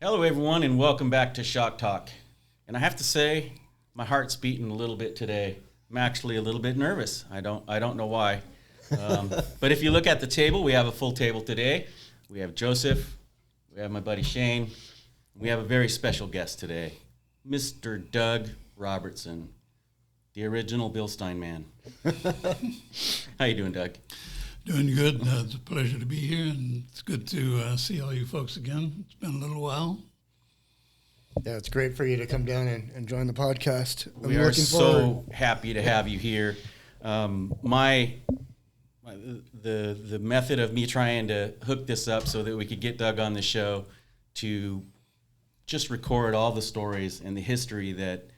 Hello, everyone, and welcome back to Shock Talk. And I have to say, my heart's beating a little bit today. I'm actually a little bit nervous. I don't know why. But if you look at the table, we have a full table today. We have Joseph, we have my buddy Shane, we have a very special guest today, Mr. Doug Robertson, the original BILSTEIN man. How you doing, Doug? Doing good. It's a pleasure to be here, and it's good to see all you folks again. It's been a little while. Yeah, it's great for you to come down and join the podcast. We are so happy to have you here. The method of me trying to hook this up so that we could get Doug on the show to just record all the stories and the history that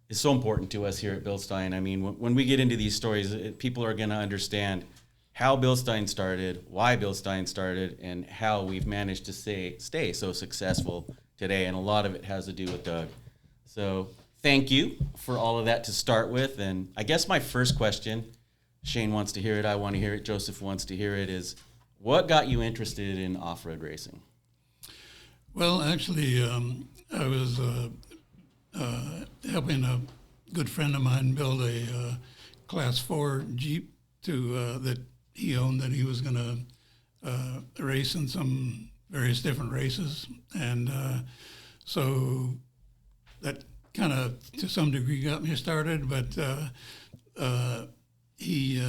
is so important to us here at BILSTEIN. I mean, when we get into these stories, people are going to understand how BILSTEIN started, why BILSTEIN started, and how we've managed to stay so successful today. And a lot of it has to do with Doug. So thank you for all of that to start with. And I guess my first question, Shane wants to hear it, I want to hear it, Joseph wants to hear it, is what got you interested in off-road racing? Well, actually, I was helping a good friend of mine build a Class 4 Jeep that he owned, that he was going to race in some various different races. And so that kind of, to some degree, got me started. But he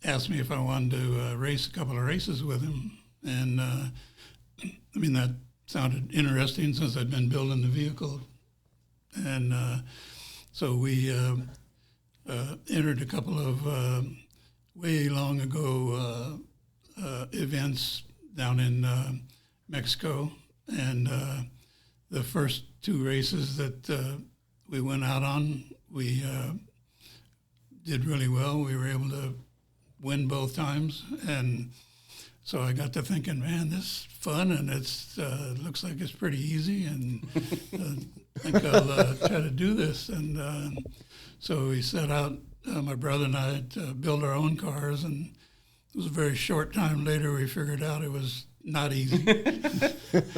asked me if I wanted to race a couple of races with him. And, I mean, that sounded interesting since I'd been building the vehicle. And so we entered a couple of way long ago events down in Mexico, and the first two races that we went out on, we did really well. We were able to win both times, and so I got to thinking, man, this is fun, and it's looks like it's pretty easy, and I think I'll try to do this. And so we set out, my brother and I, to build our own cars, and it was a very short time later we figured out it was not easy.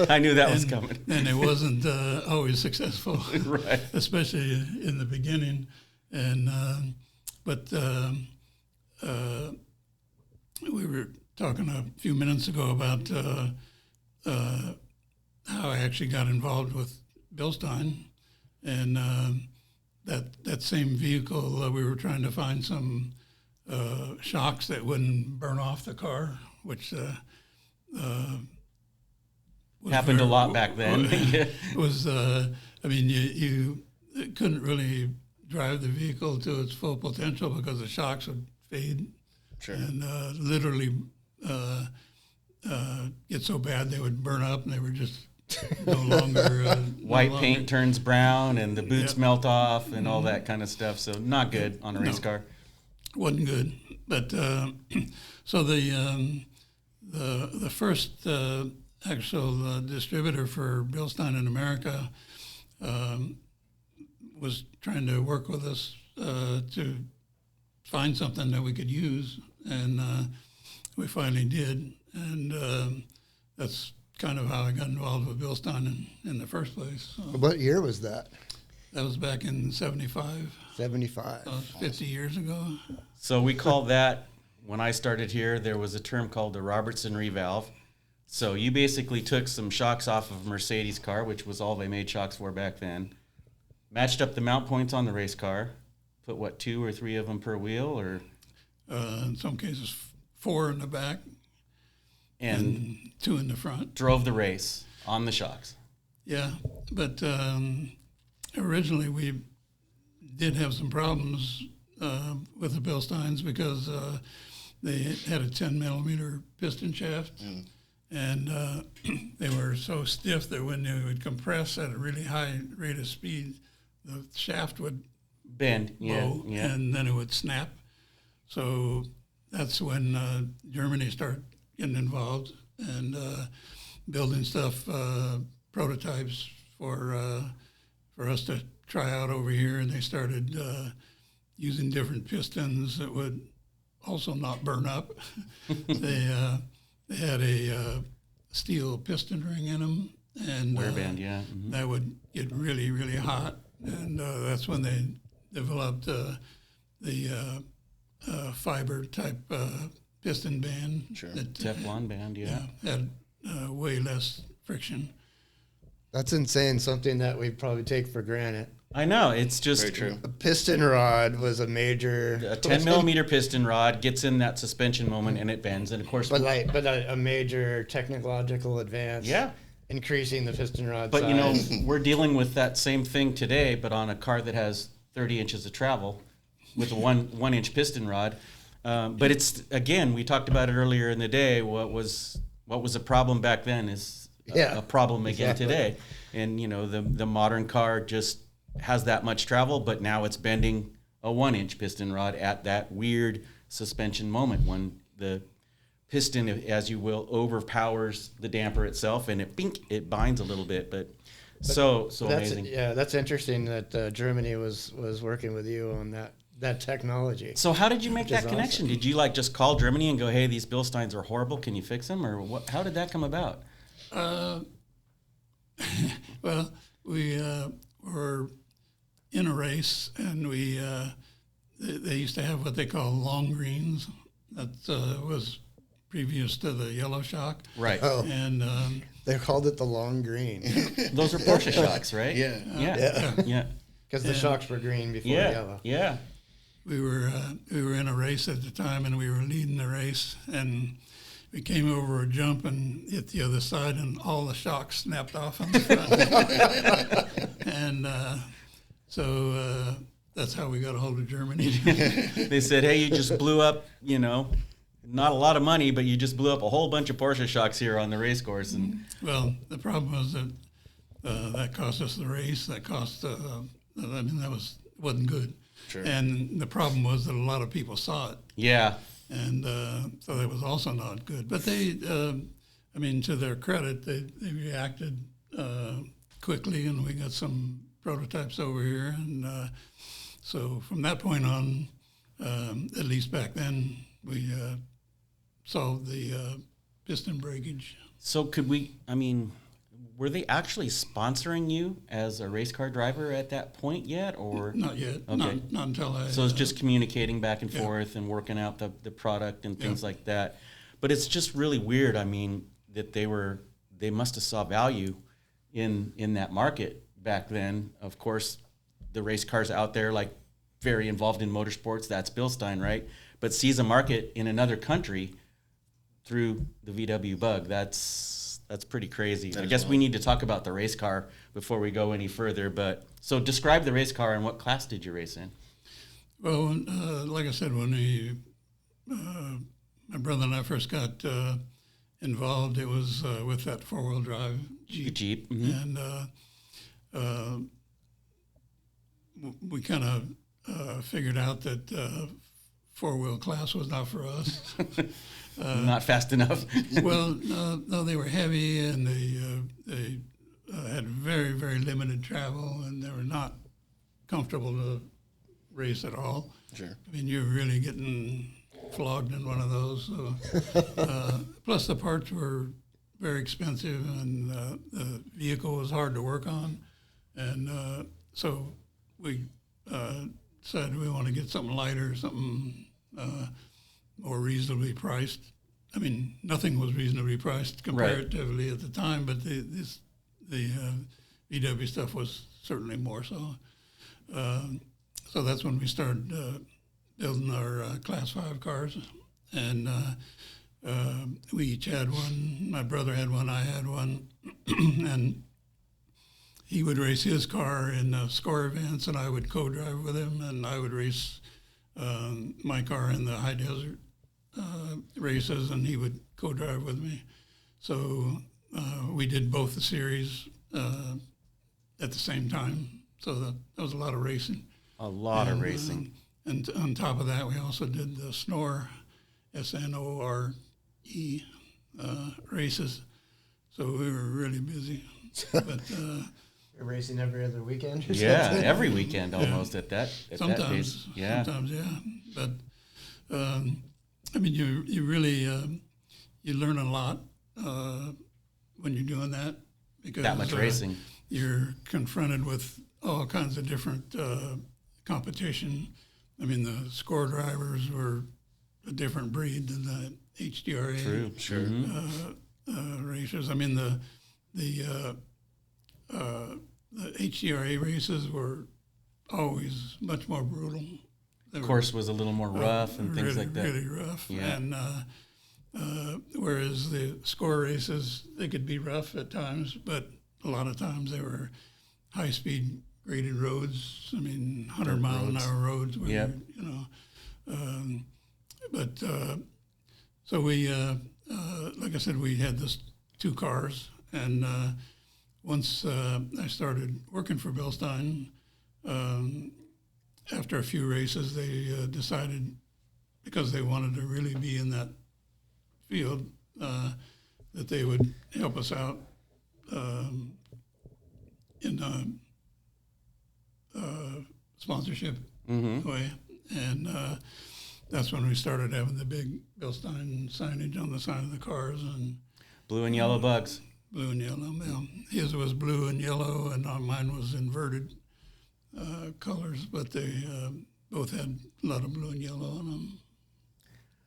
I knew that was coming. And it wasn't always successful, right? Especially in the beginning. And but we were talking a few minutes ago about how I actually got involved with BILSTEIN, and that same vehicle, we were trying to find some shocks that wouldn't burn off the car, which happened a lot back then. Was I mean, you couldn't really drive the vehicle to its full potential because the shocks would fade, sure, and literally get so bad they would burn up, and they were just no longer white paint turns brown, and the boots Yep. melt off, and all that kind of stuff. So not good on a race car. Wasn't good, but so the first actual distributor for BILSTEIN America was trying to work with us to find something that we could use, and we finally did, and that's kind of how I got involved with BILSTEIN in the first place. So What year was that? that was back in 75. 75. 50 years ago. So we call that, when I started here, there was a term called the Robertson revalve. So you basically took some shocks off of a Mercedes car, which was all they made shocks for back then, matched up the mount points on the race car, put, 2 or 3 of them per wheel, or? In some cases, 4 in the back And 2 in the front. drove the race on the shocks. Yeah, but originally we did have some problems with the BILSTEINs because they had a 10 millimeter piston shaft, and they were so stiff that when they would compress at a really high rate of speed, the shaft would Bend, blow, yeah. and then it would snap. So that's when Germany started getting involved and building stuff, prototypes for us to try out over here, and they started using different pistons that would also not burn up. They had a steel piston ring in them, and Wear band, yeah. Mm-hmm. that would get really, really hot, and that's when they developed the fiber type piston band. Sure. That, Teflon band, yeah. had way less friction. That's insane. Something that we probably take for granted. I know, it's just Very true. A piston rod was a major. a 10 millimeter piston rod gets in that suspension moment and it bends, and of course, But a major technological advance. yeah. Increasing the piston rod But size. you know, we're dealing with that same thing today, but on a car that has 30 inches of travel with a one inch piston rod. But it's, again, we talked about it earlier in the day. What was a problem back then is a problem again today. And you know, the modern car just has that much travel, but now it's bending a 1 inch piston rod at that weird suspension moment when the piston, as you will, overpowers the damper itself, and it binds a little bit. But so that's, amazing. Yeah, that's interesting that Germany was working with you on that technology. So how did you make that is connection? Did you like just call Germany and go, "Hey, these Bilsteins are horrible. Can you fix them?" Or what? How did that come about? Well, we were in a race, and they used to have what they call long greens. That was previous to the yellow shock. Right. Oh, And they called it the long green Those are Porsche shocks, right? Yeah. Yeah. because the shocks were green before Yeah. yellow. Yeah. we were in a race at the time, and we were leading the race, and we came over a jump and hit the other side, and all the shocks snapped off on the front. And so that's how we got a hold of Germany. They said, "Hey, you just blew up, you know, not a lot of money, but you just blew up a whole bunch of Porsche shocks here on the race course." And Well, the problem was that that cost us the race. That cost. Wasn't good. Sure. And the problem was that a lot of people saw it. yeah, And so that was also not good. But they, to their credit, they reacted quickly, and we got some prototypes over here. And so from that point on, at least back then, we solved the piston breakage. so could we? I mean, were they actually sponsoring you as a race car driver at that point yet, or Not yet. Okay. Not until I. so it's just communicating back and Yeah. forth and working out the product and things like that? But it's just really weird. I mean, that they must have saw value in that market back then. Of course, the race cars out there, like very involved in motorsports, that's Bilstein, right? But sees a market in another country through the VW Bug. That's pretty crazy. I guess we need to talk about the race car before we go any further. But so describe the race car, and what class did you race in? Well, like I said, when my brother and I first got involved, it was with that four-wheel drive Jeep. Mm-hmm. And we kind of figured out that four-wheel class was not for us. Not fast enough. Well, no, they were heavy, and they had very, very limited travel, and they were not comfortable to race at all. Sure. I mean, you're really getting flogged in one of those. So, plus, the parts were very expensive, and the vehicle was hard to work on. And so we decided we want to get something lighter, something more reasonably priced. I mean, nothing was reasonably priced comparatively at the time, but the VW stuff was certainly more so. So that's when we started building our Class 5 cars. And we each had one. My brother had one, I had one. And he would race his car in score events, and I would co-drive with him, and I would race my car in the high desert races, and he would co-drive with me. So we did both the series at the same time. So that was a lot of racing. A lot of racing. And on top of that, we also did the Snore, SNORE races. So we were really busy. But You're racing every other weekend? Or Yeah, something? every weekend almost at that pace. sometimes, Yeah. yeah. But I mean, you really you learn a lot when you're doing that, because that much racing. You're confronted with all kinds of different competition. I mean, the score drivers were a different breed than the HDRA. True, sure. Racers. I mean, the HDRA races were always much more brutal. The course was a little more rough and things really, like that. Really rough. Yeah. And whereas the score races, they could be rough at times, but a lot of times they were high-speed graded roads. I mean, 100-mile-an-hour roads. Where Yep. you know, so we, like I said, we had this 2 cars, and once I started working for Bilstein, after a few races, they decided, because they wanted to really be in that field, that they would help us out in sponsorship way. And that's when we started having the big Bilstein signage on the side of the cars, and Blue and yellow bugs. blue and yellow. Well, his was blue and yellow, and mine was inverted colors, but they both had a lot of blue and yellow on them.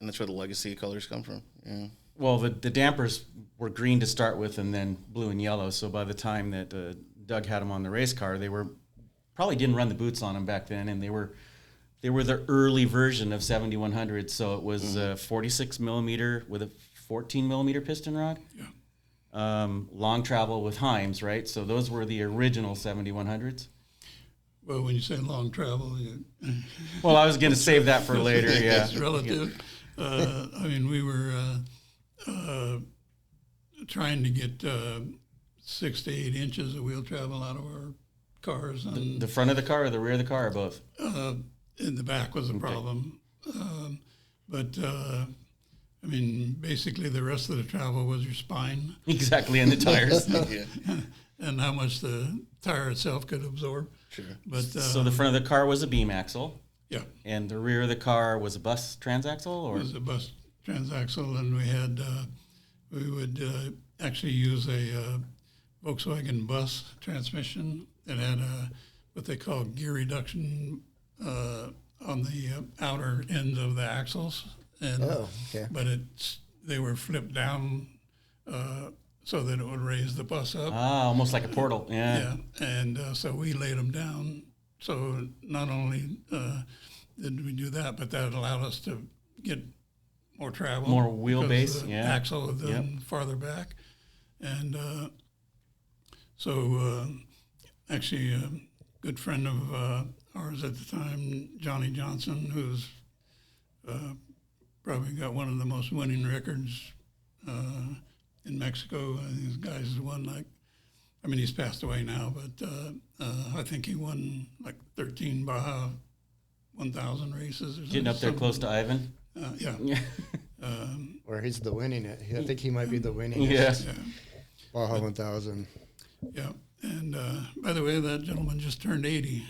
And that's where the legacy colors come from. Yeah. Well, the dampers were green to start with, and then blue and yellow. So by the time that Doug had them on the race car, they were probably didn't run the boots on them back then, and they were the early version of 7100. So it was 46 millimeter with a 14 millimeter piston rod. Yeah. Long travel with Heims, right? So those were the original 7100s. Well, when you say long travel, Well, I was going to save that for later. Yeah. it's relative. I mean, we were trying to get 6 to 8 inches of wheel travel out of our cars. And, The front of the car or the rear of the car or both? in the back was a problem. But I mean, basically the rest of the travel was your spine Exactly, and the tires. Yeah. and how much the tire itself could absorb. Sure. But So the front of the car was a beam axle, yeah, and the rear of the car was a bus transaxle, it or was a bus transaxle, and we had we would actually use a Volkswagen bus transmission that had what they call gear reduction on the outer ends of the axles, and but they were flipped down so that it would raise the bus up. almost like a portal. Yeah. Yeah, and so we laid them down. So not only did we do that, but that allowed us to get more travel, More because wheelbase, the yeah. axle was then farther back, and so actually a good friend of ours at the time, Johnny Johnson, who's probably got one of the most winning records in Mexico. These guys won he's passed away now, but I think he won like 13 Baja 1,000 races or something. Getting up there close to Ivan. Yeah. Or he's the winning it. I think he might be the winning Yeah. Yeah. Baja 1000. Yeah. And by the way, that gentleman just turned 80,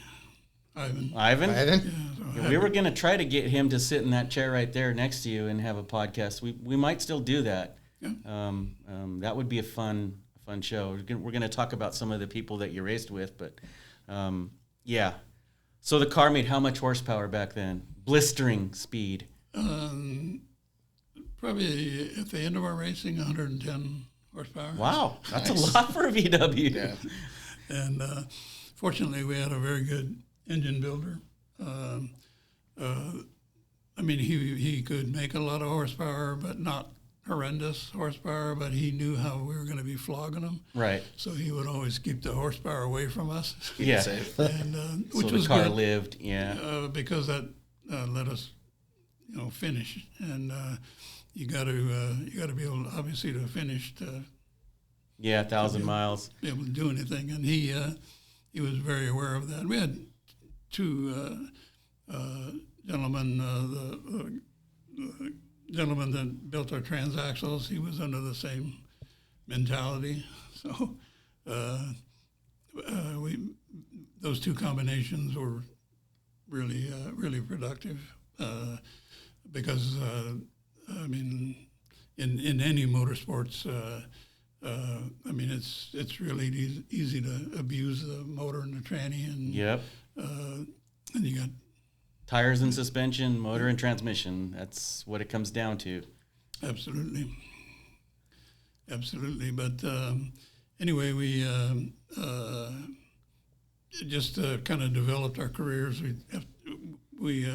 Ivan. Ivan? Ivan? Yeah, so We were going to try to get him to sit in that chair right there next to you and have a podcast. We might still do that. Yeah. That would be a fun show. We're going to talk about some of the people that you raced with, but yeah. So the car made how much horsepower back then? Blistering speed. Probably at the end of our racing, 110 horsepower. Wow, that's Nice. a lot for a VW. Yeah. And fortunately, we had a very good engine builder. I mean, he could make a lot of horsepower, but not horrendous horsepower, but he knew how we were going to be flogging them. Right. So he would always keep the horsepower away from us. Yeah. Safe. And which So was the car good, lived. Yeah. because that let us, finish. And you got to be able, obviously, to finish to Yeah, 1,000 miles. be able to do anything. And he was very aware of that. We had two gentlemen, the gentleman that built our transaxles, he was under the same mentality. So those two combinations were really, really productive because, I mean, in any motorsports, I mean, it's really easy to abuse the motor and the tranny, and Yep. and you got Tires and suspension, motor and transmission. That's what it comes down to. absolutely. But anyway, we just kind of developed our careers. We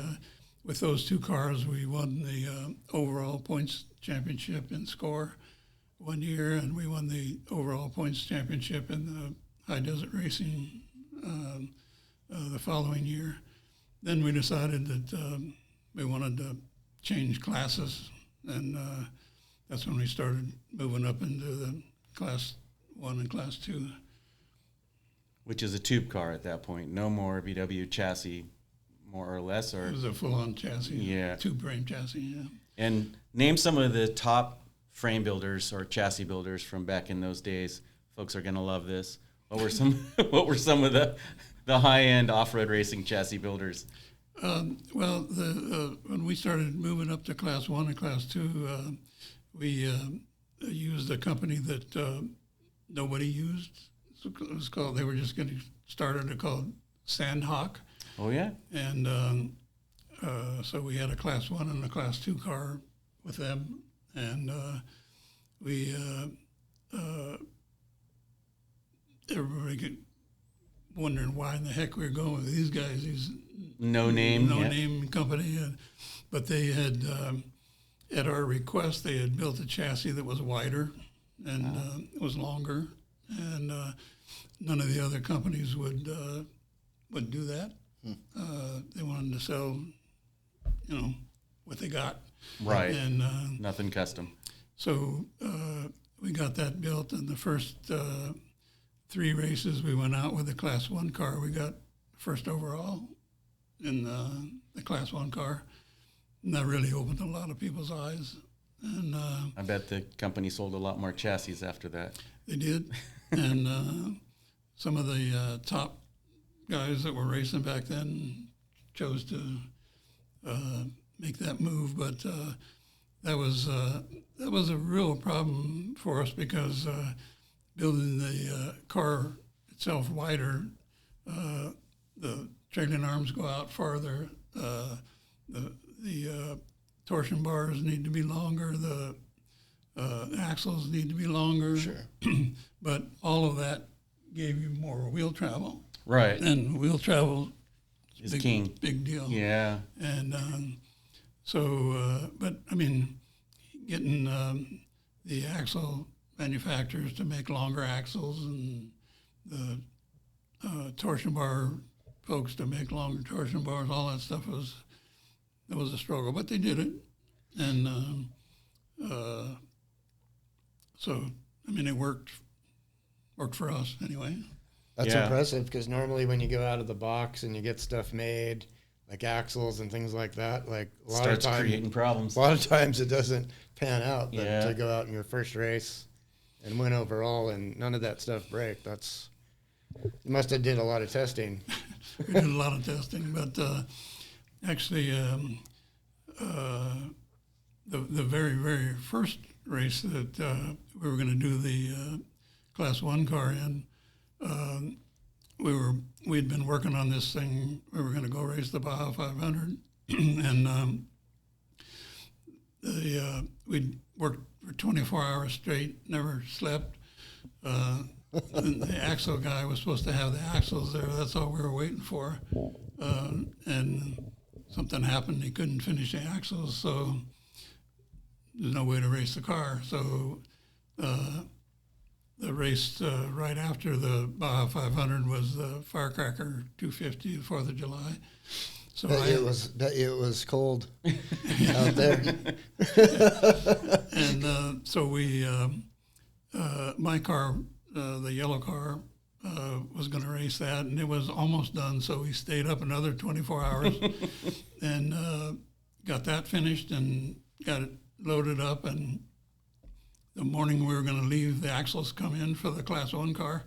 with those two cars, we won the overall points championship in score one year, and we won the overall points championship in the high desert racing the following year. Then we decided that we wanted to change classes, and that's when we started moving up into the Class 1 and Class 2. Which is a tube car at that point. No more VW chassis, more or less. Or It was a full-on chassis, Yeah. tube-frame chassis, yeah. And name some of the top frame builders or chassis builders from back in those days. Folks are going to love this. What were some What were some of the high-end off-road racing chassis builders? Well, when we started moving up to Class 1 and Class 2, we used a company that nobody used. So it was called, they were just getting started, called Sandhawk. Oh, yeah? And so we had a Class 1 and a Class 2 car with them. And we, everybody get wondering why in the heck we were going with these guys, these No name. no-name company. But they had, at our request, they had built a chassis that was wider and was longer. And none of the other companies would do that. They wanted to sell, what they got. Right. And Nothing custom. so we got that built. And the first 3 races, we went out with the Class 1 car. We got first overall in the Class 1 car. And that really opened a lot of people's eyes. And I bet the company sold a lot more chassis after that. they did. And some of the top guys that were racing back then chose to make that move. But that was a real problem for us because building the car itself wider, the trailing arms go out farther, the torsion bars need to be longer, the axles need to be longer. Sure. But all of that gave you more wheel travel. Right. And wheel travel Is king. Big deal. Yeah. And but I mean, getting the axle manufacturers to make longer axles and the torsion bar folks to make longer torsion bars, all that stuff was a struggle, but they did it. And so, I mean, it worked for us anyway. That's Yeah. impressive because normally when you go out of the box and you get stuff made, like axles and things like that, like a lot Starts of creating problems. times it doesn't pan out. But Yeah. to go out in your first race and win overall and none of that stuff break, you must have did a lot of testing. We did a lot of testing, but actually, the very, very first race that we were going to do the Class 1 car in, we'd been working on this thing. We were going to go race the Baja 500, and we'd worked for 24 hours straight, never slept. And the axle guy was supposed to have the axles there. That's all we were waiting for. And something happened. He couldn't finish the axles, so there's no way to race the car. So the race right after the Baja 500 was the Firecracker 250, the 4th of July. So Bet it was cold out there. And so we, my car, the yellow car, was going to race that, and it was almost done. So we stayed up another 24 hours and got that finished and got it loaded up. And the morning we were going to leave, the axles come in for the Class 1 car.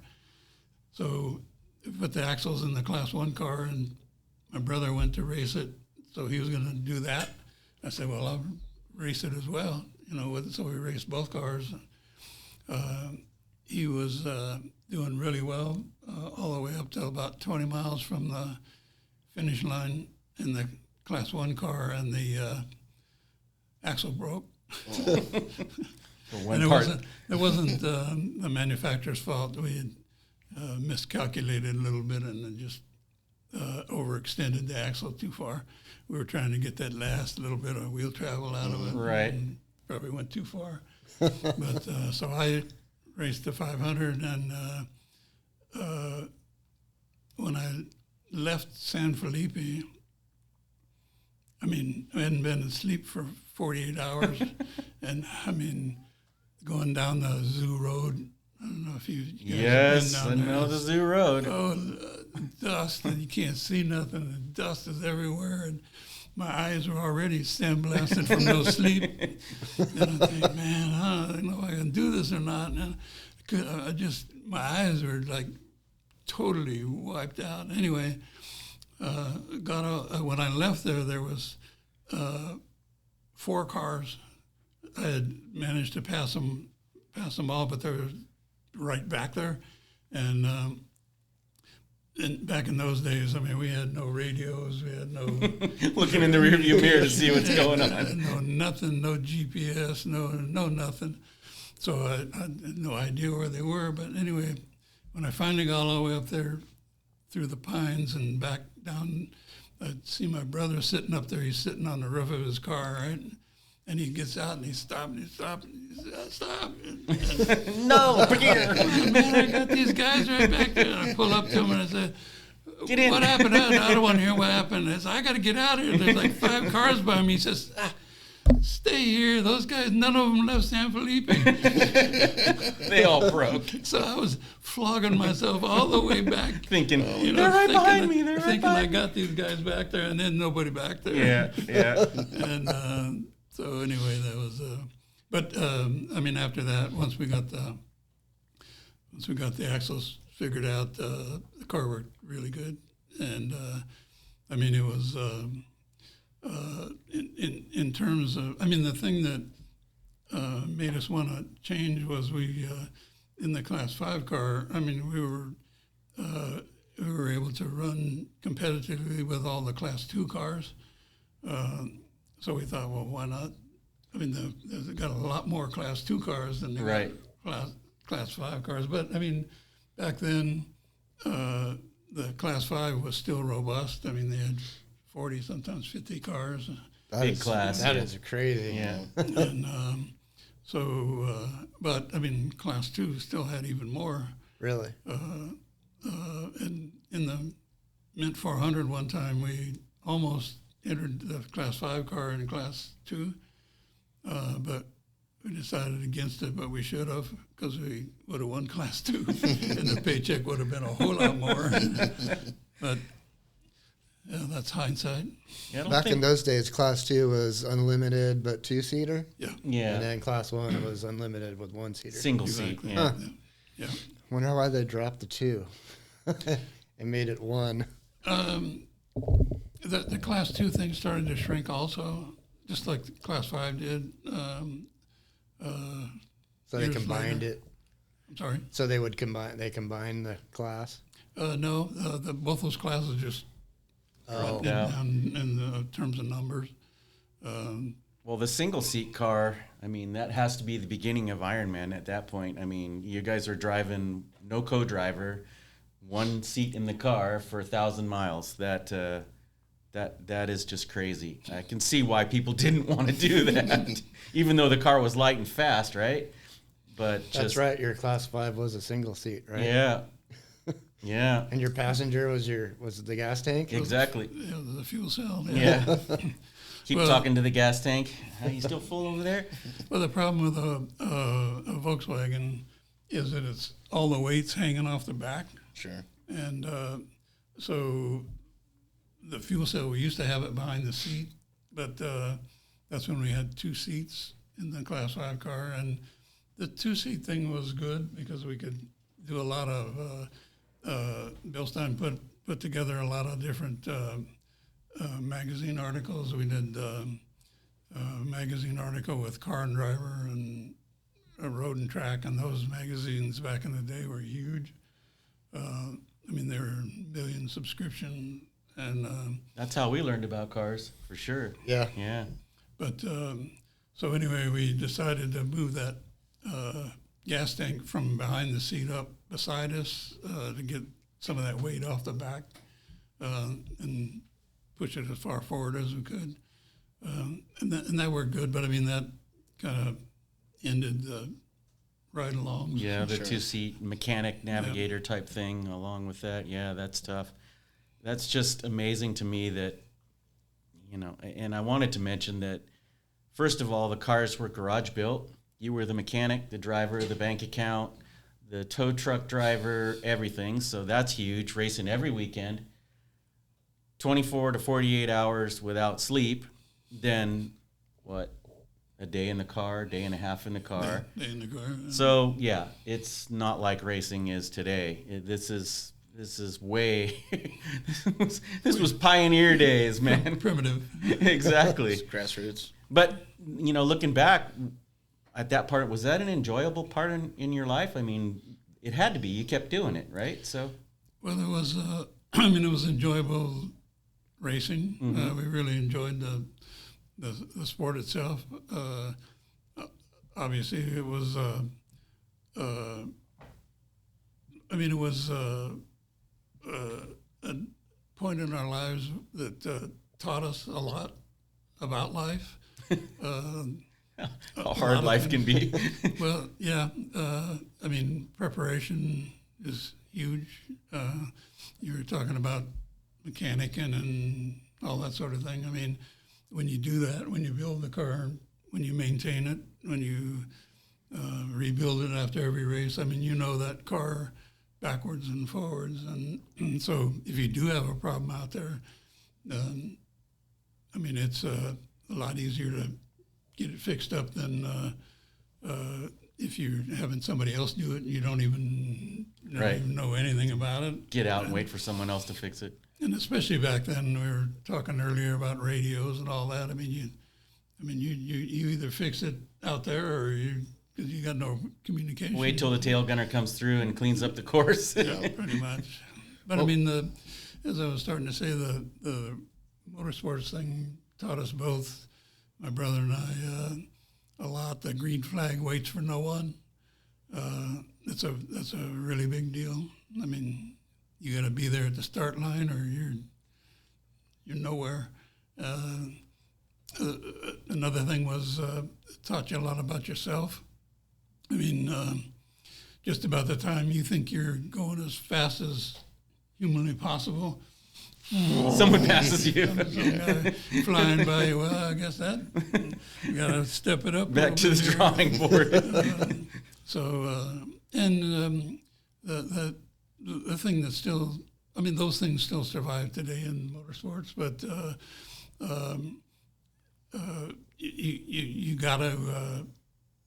So we put the axles in the Class 1 car, and my brother went to race it, so he was going to do that. I said, well, I'll race it as well, so we raced both cars. he was doing really well all the way up to about 20 miles from the finish line in the Class 1 car, and the axle broke. One And part. it wasn't the manufacturer's fault. We had miscalculated a little bit and then just overextended the axle too far. We were trying to get that last little bit of wheel travel out of it. Right. And probably went too far. But so I raced the 500, and when I left San Felipe, I mean, I hadn't been asleep for 48 hours, and I mean, going down the Zoo Road. I don't know if you guys Yes, have I been down know there. the Zoo Road. Oh, dust, and you can't see nothing. And dust is everywhere, and my eyes were already sandblasted from no sleep. And I think, man, I don't know if I can do this or not. And my eyes were like totally wiped out. Anyway, when I left there was 4 cars. I had managed to pass them all, but they were right back there. And back in those days, I mean, we had no radios, we had no Looking in the rearview mirror to see what's going on. no nothing, no GPS, no nothing. So I had no idea where they were. But anyway, when I finally got all the way up there through the pines and back down, I'd see my brother sitting up there. He's sitting on the roof of his car, right? And he gets out and he stopped and he stopped. And he said, stop. No, here. Man, I got these guys right back there. And I pull up to him and I said, Get in. what happened? I don't want to hear what happened. I said, I got to get out of here. There's like 5 cars by me. He says, stay here. Those guys, none of them left San Felipe. They all broke. So I was flogging myself all the way back. Thinking, You know, they're right thinking behind I- me. They're right thinking behind I got these guys back there, and then nobody back there. Yeah. And so anyway, that was. But I mean, after that, once we got the axles figured out, the car worked really good, and I mean, it was in terms of. I mean, the thing that made us want to change was we in the Class 5 car. I mean, we were able to run competitively with all the Class 2 cars. So we thought, well, why not? I mean, they've got a lot more Class 2 cars than they Right. got Class 5 cars. But, I mean, back then, the Class 5 was still robust. I mean, they had 40, sometimes 50 cars. Big class. That is crazy. Yeah. And but, I mean, Class 2 still had even more. Really? And in the Mint 400 one time, we almost entered the Class 5 car in Class 2, but we decided against it, but we should have, because we would have won Class 2, and the paycheck would have been a whole lot more. But yeah, that's hindsight. Yeah, I don't Back think- in those days, Class 2 was unlimited but 2-seater. Yeah. Yeah. And then Class 1 was unlimited with 1-seater. Single seat. Exactly. Yeah. Yeah. Wonder why they dropped the 2 and made it 1. The Class 2 thing started to shrink also, just like the Class 5 did. So they Years combined later. it. I'm sorry. So they would combine. They combined the class. No, both those classes just Oh, dropped down in the terms of numbers. Well, the single seat car, I mean, that has to be the beginning of Ironman at that point. I mean, you guys are driving no co-driver, 1 seat in the car for 1,000 miles. That is just crazy. I can see why people didn't want to do that, even though the car was light and fast, right? But just, that's right. Your Class 5 was a single seat, right? Yeah. Yeah. And your passenger was the gas tank. Exactly. Yeah, the fuel cell. Yeah. Keep Well- talking to the gas tank. Are you still full over there? Well, the problem with a Volkswagen is that it's all the weight's hanging off the back, Sure. and so the fuel cell, we used to have it behind the seat, but that's when we had 2 seats in the Class 5 car, and the 2-seat thing was good because we could do a lot of BILSTEIN put together a lot of different magazine articles. We did a magazine article with Car and Driver and Road and Track, and those magazines back in the day were huge. I mean, they were a million subscription, and That's how we learned about cars, for sure. Yeah. Yeah. but so anyway, we decided to move that gas tank from behind the seat up beside us to get some of that weight off the back and push it as far forward as we could. And that worked good, but I mean, that kind of ended the ride along. Yeah, the Sure. 2-seat mechanic navigator type thing along with that. Yeah, that's tough. That's just amazing to me that, you know, and I wanted to mention that, first of all, the cars were garage built. You were the mechanic, the driver, the bank account, the tow truck driver, everything. So that's huge, racing every weekend, 24 to 48 hours without sleep. Then what? A day in the car, day and a half in the car. Day in the car. So yeah, it's not like racing is today. This is way. this was pioneer days, man. Primitive. Exactly. It's grassroots. But you know, looking back at that part, was that an enjoyable part in your life? I mean, it had to be. You kept doing it, right? So Well, it was. I mean, it was enjoyable racing. We really enjoyed the sport itself. Obviously, it was. I mean, it was a point in our lives that taught us a lot about life. how hard life can be. Well, yeah. I mean, preparation is huge. You were talking about mechanicking and all that sort of thing. I mean, when you do that, when you build the car, when you maintain it, when you rebuild it after every race, I mean, you know that car backwards and forwards. And so if you do have a problem out there, I mean, it's a lot easier to get it fixed up than if you're having somebody else do it and you don't even know anything about it. Get out and wait for someone else to fix it. And especially back then, we were talking earlier about radios and all that. I mean, you either fix it out there or because you got no communication. Wait till the tail gunner comes through and cleans up the course. Yeah, pretty much. But I mean, as I was starting to say, the motorsports thing taught us both, my brother and I, a lot. The green flag waits for no one. That's a really big deal. I mean, you got to be there at the start line, or you're nowhere. Another thing was it taught you a lot about yourself. I mean, just about the time you think you're going as fast as humanly possible, Someone passes you. some guy flying by you. Well, I guess that you got to step it up. a Back to little the bit drawing board. The thing that still, I mean, those things still survive today in motorsports, but you got to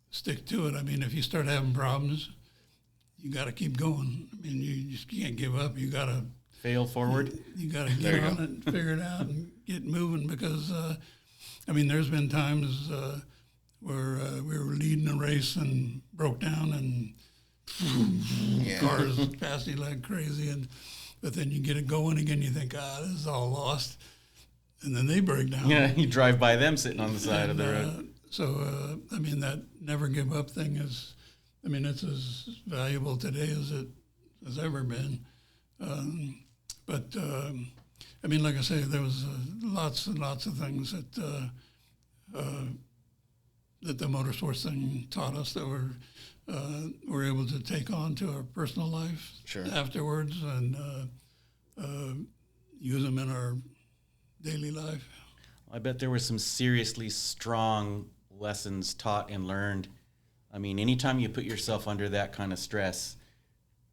stick to it. I mean, if you start having problems, you got to keep going. I mean, you just can't give up. You got to Fail forward. you got to get on it and figure it out and get moving because, I mean, there's been times where we were leading a race and broke down and cars passed you like crazy. But then you get it going again, you think, this is all lost. And then they break down. Yeah, you drive by them sitting on the side of the road. So, I mean, that never give up thing is, I mean, it's as valuable today as it has ever been. I mean, like I say, there was lots and lots of things that the motorsports thing taught us that we're able to take on to our personal life afterwards and use them in our daily life. I bet there were some seriously strong lessons taught and learned. I mean, anytime you put yourself under that kind of stress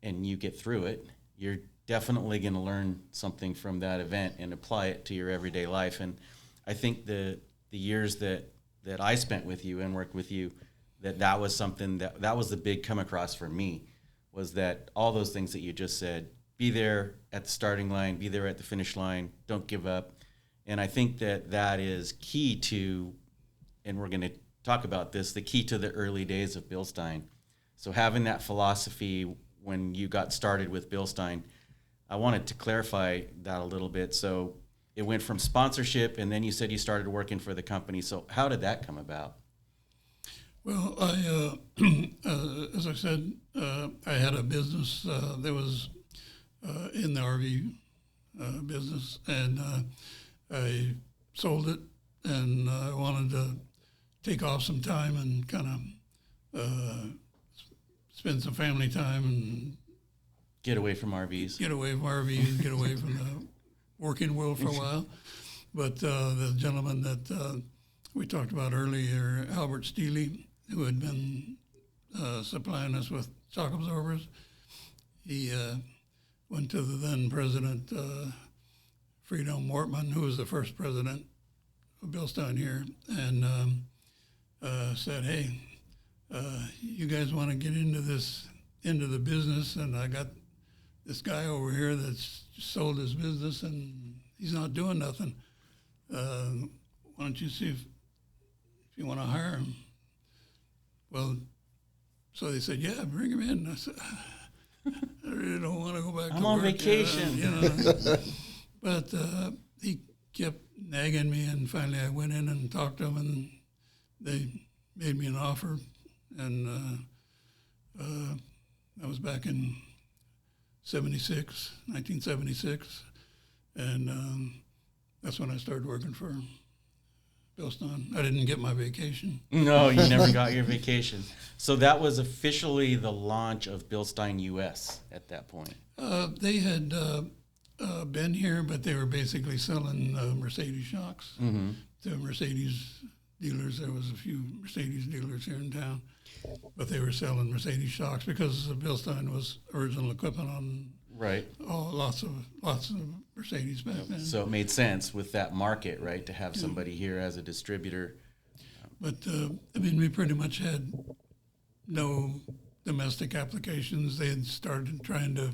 and you get through it, you're definitely going to learn something from that event and apply it to your everyday life. And I think the years that I spent with you and worked with you, that was something that was the big come across for me, was that all those things that you just said, be there at the starting line, be there at the finish line, don't give up. And I think that is key to, and we're going to talk about this, the key to the early days of Bilstein. So having that philosophy when you got started with Bilstein, I wanted to clarify that a little bit. So it went from sponsorship, and then you said you started working for the company. So how did that come about? Well, I, as I said, I had a business that was in the RV business, and I sold it, and I wanted to take off some time and kind of spend some family time and Get away from RVs. get away from RVs, get away from the working world for a while. But the gentleman that we talked about earlier, Albert Steele, who had been supplying us with shock absorbers, he went to the then president, Freedom Mortman, who was the first president of Bilstein here, and said, "Hey, you guys want to get into the business, and I got this guy over here that's sold his business and he's not doing nothing. Why don't you see if you want to hire him?" Well, so they said, "Yeah, bring him in." I said, "I really don't want to go back to work. I'm on vacation." You know. But he kept nagging me, and finally I went in and talked to him, and they made me an offer, and that was back in 1976, and that's when I started working for Bilstein. I didn't get my vacation. No, you never got your vacation. So that was officially the launch of Bilstein US at that point. They had been here, but they were basically selling Mercedes shocks to Mercedes dealers. There was a few Mercedes dealers here in town, but they were selling Mercedes shocks because Bilstein was original equipment on Right. lots of Mercedes back then. So it made sense with that market, right, to have somebody here as a distributor. But I mean, we pretty much had no domestic applications. They had started trying to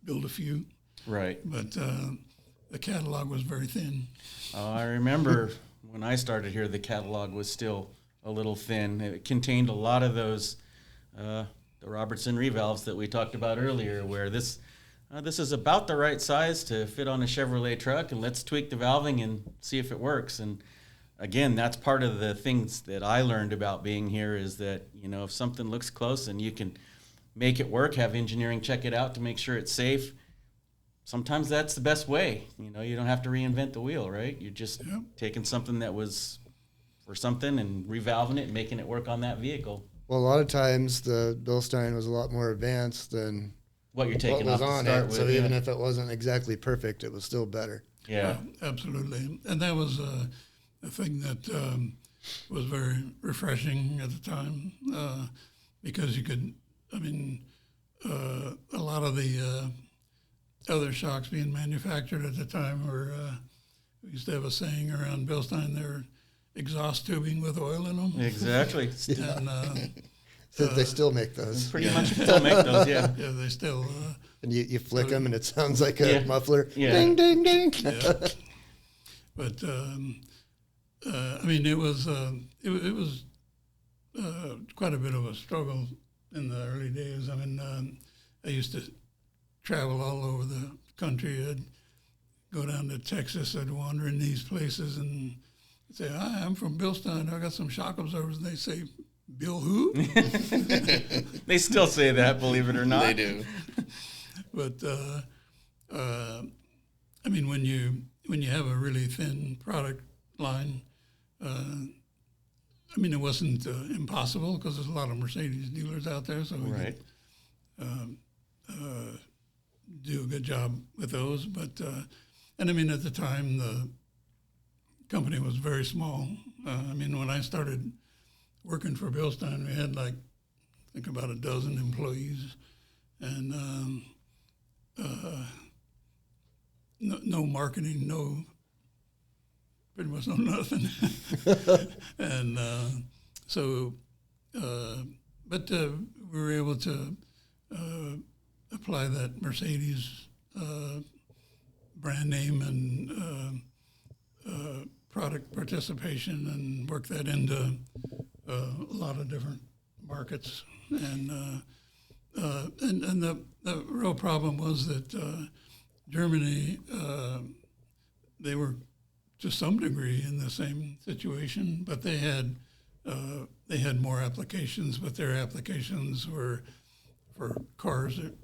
build a few, Right. but the catalog was very thin. Oh, I remember when I started here, the catalog was still a little thin. It contained a lot of those, the Robertson revalves that we talked about earlier, where this is about the right size to fit on a Chevrolet truck, and let's tweak the valving and see if it works. And again, that's part of the things that I learned about being here is that, you know, if something looks close and you can make it work, have engineering check it out to make sure it's safe, sometimes that's the best way. You know, you don't have to reinvent the wheel, right? You're just taking something that was for something and revalving it and making it work on that vehicle. Well, a lot of times the Bilstein was a lot more advanced than What you're what taking was off to on start it. with. So yeah. even if it wasn't exactly perfect, it was still better. Yeah. Absolutely. And that was a thing that was very refreshing at the time because you could, I mean, a lot of the other shocks being manufactured at the time were, we used to have a saying around Bilstein, they're exhaust tubing with oil in them. Exactly. And So they still make those. Pretty much still make those, yeah. yeah, they still, And you flick them and it sounds like a Yeah. muffler. Yeah. Ding, ding, ding. yeah. But I mean, it was quite a bit of a struggle in the early days. I mean, I used to travel all over the country. I'd go down to Texas. I'd wander in these places and say, "Hi, I'm from Bilstein. I got some shock absorbers." And they say, "Bill who?" They still say that, believe it or not. They do. But I mean, when you have a really thin product line, I mean, it wasn't impossible because there's a lot of Mercedes dealers out there, so we Right. could do a good job with those. But and I mean, at the time, the company was very small. I mean, when I started working for Bilstein, we had like I think about a dozen employees, and no marketing, pretty much no nothing. And so, but we were able to apply that Mercedes brand name and product participation and work that into a lot of different markets. And the real problem was that Germany, they were to some degree in the same situation, but they had more applications, but their applications were for cars that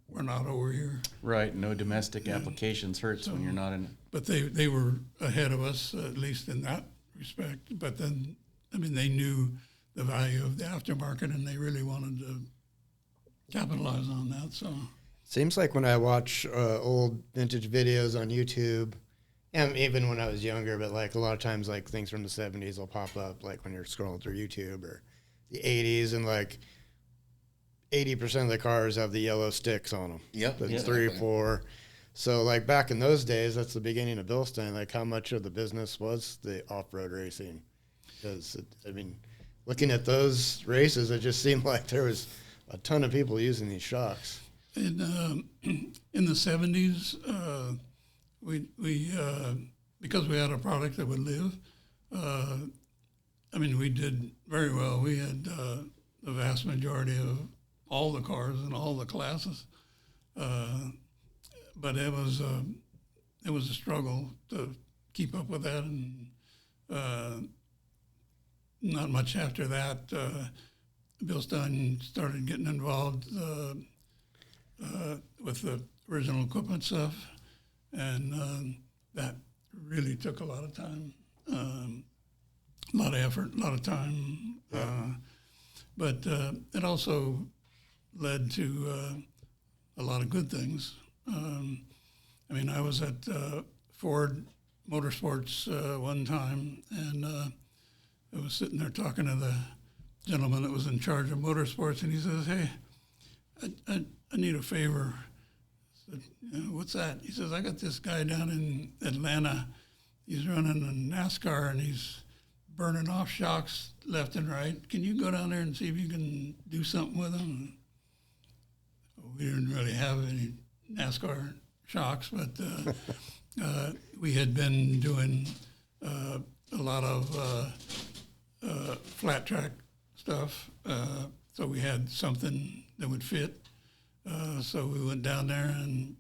were not over here. Right. No domestic applications hurts when you're not in. But they were ahead of us, at least in that respect. But then, I mean, they knew the value of the aftermarket, and they really wanted to capitalize on that. So Seems like when I watch old vintage videos on YouTube, and even when I was younger, but like a lot of times, like things from the 70s will pop up, like when you're scrolling through YouTube, or the 80s, and like 80% of the cars have the yellow sticks on them. Yep. That's Yeah. 3 or 4. So like back in those days, that's the beginning of BILSTEIN. Like how much of the business was the off-road racing? Because I mean, looking at those races, it just seemed like there was a ton of people using these shocks. in the 70s, we because we had a product that would live, I mean, we did very well. We had the vast majority of all the cars in all the classes, but it was a struggle to keep up with that, and not much after that, BILSTEIN started getting involved with the original equipment stuff, and that really took a lot of time, a lot of effort, a lot of time. But it also led to a lot of good things. I mean, I was at Ford Motorsports one time, and I was sitting there talking to the gentleman that was in charge of motorsports, and he says, "Hey, I need a favor." I said, "What's that?" He says, "I got this guy down in Atlanta. He's running a NASCAR, and he's burning off shocks left and right. Can you go down there and see if you can do something with him?" We didn't really have any NASCAR shocks, but we had been doing a lot of flat track stuff, so we had something that would fit. So we went down there and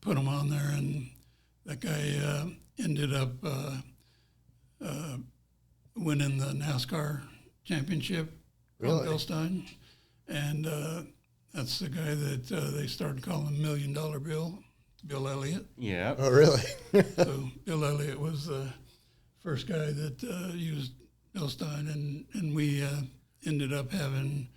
put them on there, and that guy ended up winning the NASCAR championship Really? on BILSTEIN. And that's the guy that they started calling $1 Million Bill, Bill Elliott. Yeah. Oh, really? So Bill Elliott was the first guy that used BILSTEIN, and we ended up having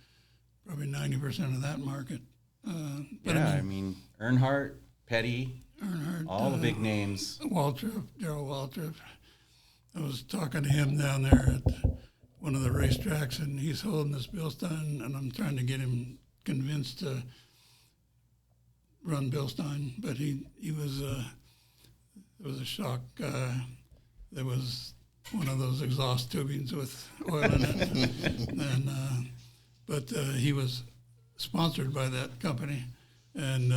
probably 90% of that market. But Yeah. I mean, Earnhardt, Petty, Earnhardt, all the big names. Waltrip, Darrell Waltrip. I was talking to him down there at one of the racetracks, and he's holding this BILSTEIN, and I'm trying to get him convinced to run BILSTEIN, but he was it was a shock. There was one of those exhaust tubings with oil in it, and but he was sponsored by that company, and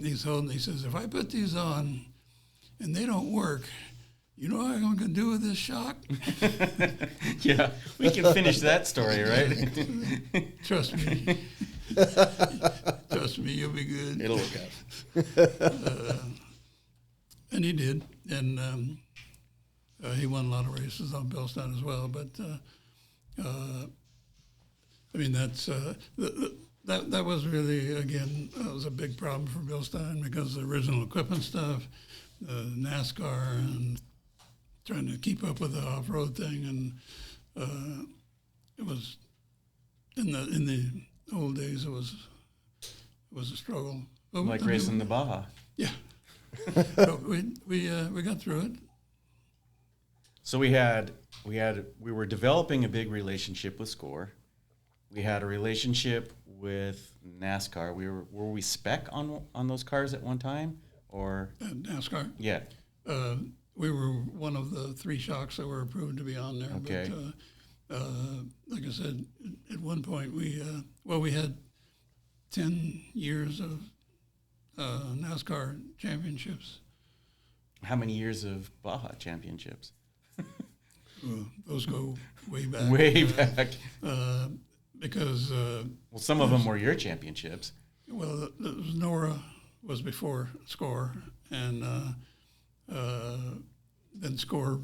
he's holding. He says, "If I put these on and they don't work, you know what I'm going to do with this shock?" Yeah. We can finish that story, right? Trust me. Trust me, you'll be good. It'll work out. And he did, and he won a lot of races on BILSTEIN as well. But I mean, that's that was really, again, was a big problem for BILSTEIN, because the original equipment stuff, NASCAR, and trying to keep up with the off-road thing, and it was in the old days. It was a struggle. But Like I mean, racing the Baja. Yeah. But we got through it. So we were developing a big relationship with SCORE. We had a relationship with NASCAR. Were we spec on those cars at one time, or NASCAR. yeah? We were one of the 3 shocks that were approved to be on there. Okay. But like I said, at one point we had 10 years of NASCAR championships. How many years of Baja championships? Those go way back. Way back. Because Well, some of them were your championships. well, Nora was before Score, and then Score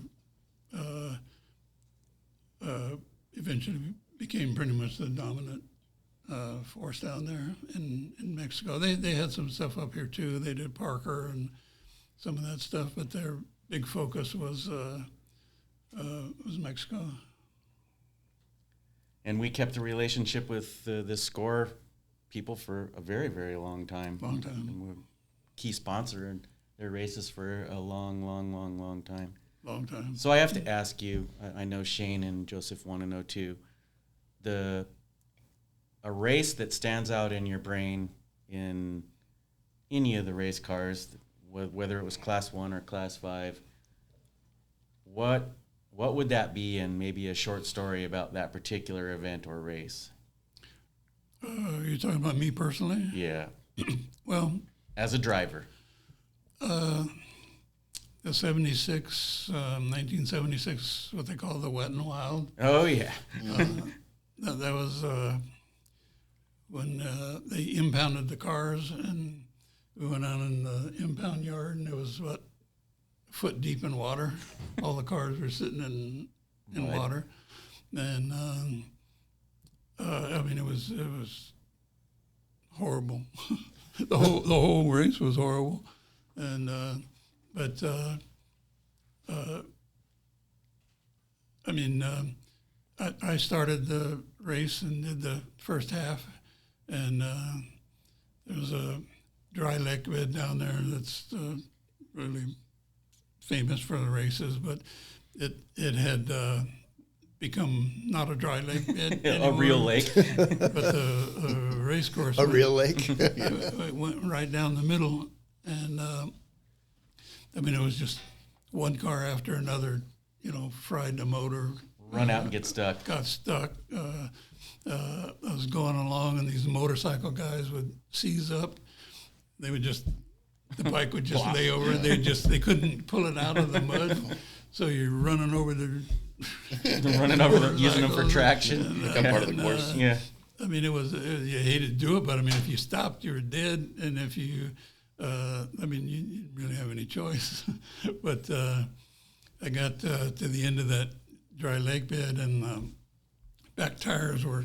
eventually became pretty much the dominant force down there in Mexico. They had some stuff up here too. They did Parker and some of that stuff, but their big focus was Mexico. And we kept a relationship with the Score people for a very, very long time. Long time. And we're a key sponsor in their races for a long, long, long, long time. Long time. So I have to ask you, I know Shane and Joseph want to know too, a race that stands out in your brain in any of the race cars, whether it was Class 1 or Class 5, what would that be, and maybe a short story about that particular event or race? Are you talking about me personally? Yeah. Well, As a driver. the 1976, what they call the Wet and Wild. Oh, yeah. That was when they impounded the cars, and we went out in the impound yard, and it was about a foot deep in water. All the cars were sitting in Mud. water, and I mean it was horrible. the whole race was horrible, and but I mean I started the race and did the first half, and there was a dry lake bed down there that's really famous for the races, but it had become not a dry lake bed A anymore, real lake. but the race course A real lake. it went right down the middle, and I mean it was just one car after another, fried the motor, Run out and get stuck. got stuck. I was going along, and these motorcycle guys would seize up. They would just, the bike would just lay over. They couldn't pull it out of the mud. So you're running over the Running over them, using them for motorcycles, traction. and, Become part of the course. Yeah. I mean, it was, you hated to do it, but I mean, if you stopped, you were dead. And if you, I mean, you didn't really have any choice. But I got to the end of that dry lake bed, and back tires were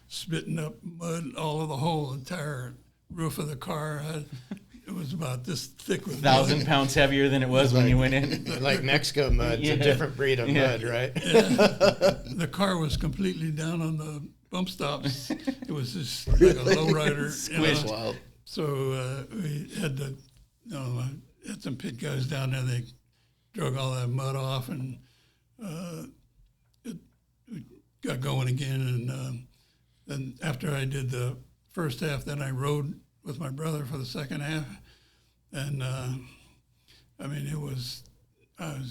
spitting up mud all over the whole entire roof of the car. It was about this thick with 1,000 mud. pounds heaver than it was when you went in. Like Mexico mud. It's Yeah. a different breed of Yeah. mud, right? The car was completely down on the bump stops. It was just like a lowrider. Squish wild. So we had to, had some pit guys down there. They drug all that mud off, and we got going again. And then after I did the first half, then I rode with my brother for the second half. And I mean, I was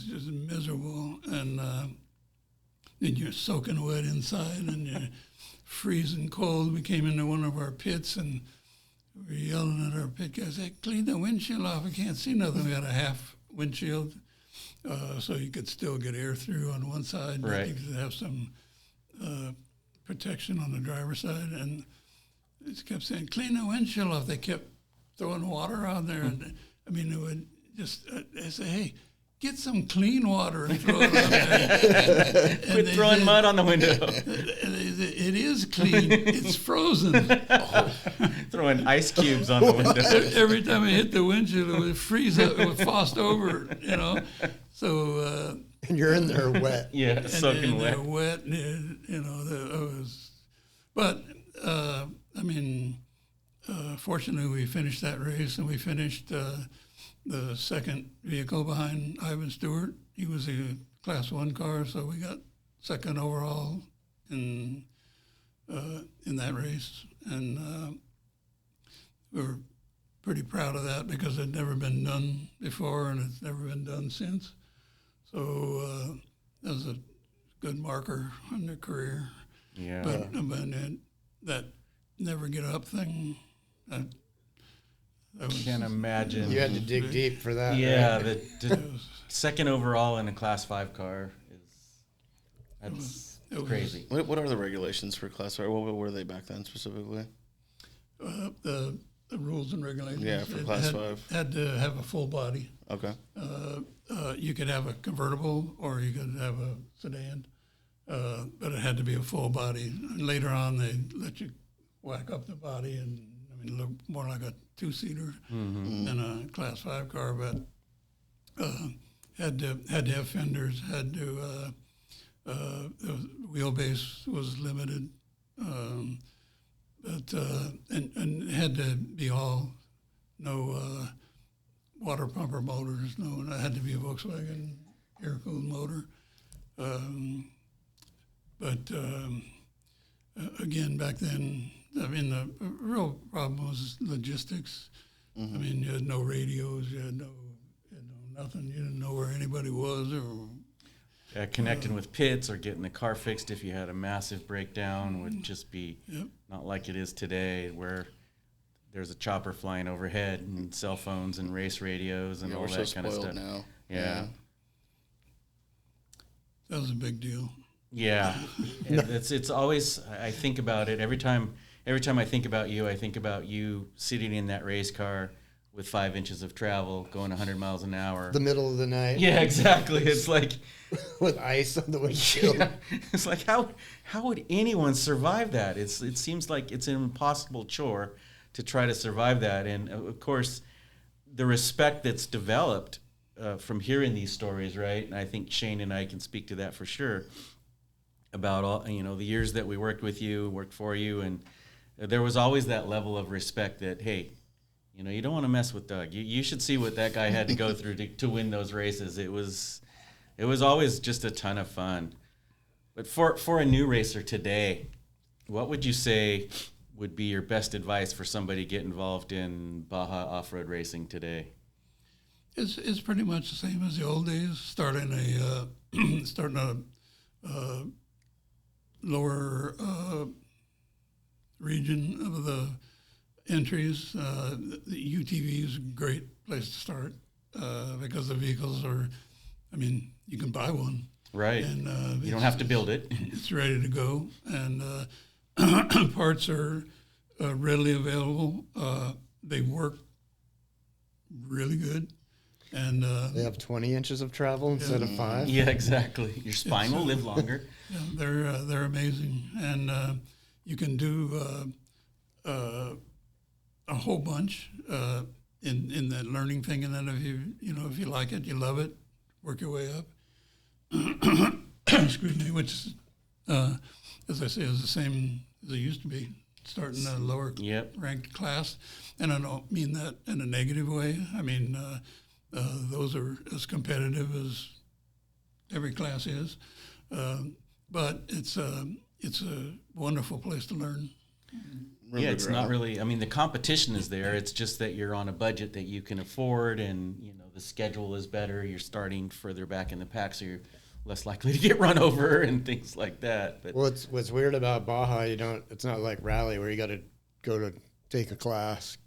just miserable. And then you're soaking wet inside, and you're freezing cold. We came into one of our pits, and we were yelling at our pit guys, "Hey, clean the windshield off. I can't see nothing." We had a half windshield, so you could still get air through on one side, but Right. you could have some protection on the driver's side. And they just kept saying, "Clean the windshield off." They kept throwing water on there, and I mean, it would just they say, "Hey, get some clean water and throw it on there." And Quit they throwing said, mud on the window. "It is clean. It's frozen." Throwing ice cubes on the window. Every time I hit the windshield, it would freeze up. It would frost over, So, And you're in there wet. Yeah, and soaking wet. they're wet, and, But I mean, fortunately, we finished that race, and we finished the second vehicle behind Ivan Stewart. He was a Class 1 car, so we got second overall in that race, and we were pretty proud of that because it had never been done before, and it's never been done since. So that was a good marker on their career. Yeah. But that never get up thing, that was, Can't imagine. You had to dig deep for that. Yeah, Right? the second overall in a Class 5 car That's It was- crazy. What are the regulations for Class 5? What were they back then specifically? The rules and regulations. Yeah, for It Class had, 5. Had to have a full body. Okay. You could have a convertible or you could have a sedan, but it had to be a full body. And later on, they let you whack up the body and look more like a two-seater than a Class 5 car. But had to have fenders. Had to the wheelbase was limited, but and it had to be all no. Water pumper motors. No, it had to be a Volkswagen air-cooled motor. Again, back then, the real problem was logistics. I mean, you had no radios, you had no nothing. You didn't know where anybody was or Connecting with pits or getting the car fixed if you had a massive breakdown would just be Yep. not like it is today, where there's a chopper flying overhead and cell phones and race radios and Yeah, all we're so that kind of spoiled stuff. now. Yeah. that was a big deal. Yeah. It's always, I think about it every time I think about you sitting in that race car with 5 inches of travel going 100 miles an hour. The middle of the night. Yeah, exactly. It's like With ice on the windshield. yeah, it's like how would anyone survive that? It seems like it's an impossible chore to try to survive that. And of course, the respect that's developed from hearing these stories, right? And I think Shane and I can speak to that for sure. About all the years that we worked with you, worked for you, and there was always that level of respect that hey, you don't want to mess with Doug. You should see what that guy had to go through to win those races. It was always just a ton of fun. But for a new racer today, what would you say would be your best advice for somebody get involved in Baja off-road racing today? It's pretty much the same as the old days. Starting a lower region of the entries. The UTV is a great place to start because the vehicles are, you can buy one. Right. And You don't have to build it. It's ready to go. And parts are readily available. They work really good. And They have 20 inches of travel instead of 5. Yeah, exactly. Your spine will live longer. yeah, they're amazing. And you can do a whole bunch in that learning thing. And then if you like it, you love it, work your way up. Excuse me, which, as I say, is the same as it used to be, starting a lower Yep. ranked class. And I don't mean that in a negative way. I mean, those are as competitive as every class is. But it's a wonderful place to learn. Yeah, it's not really. The competition is there. It's just that you're on a budget that you can afford, and the schedule is better. You're starting further back in the pack, so you're less likely to get run over and things like that. But What's weird about Baja, it's not like rally where you got to go to take a class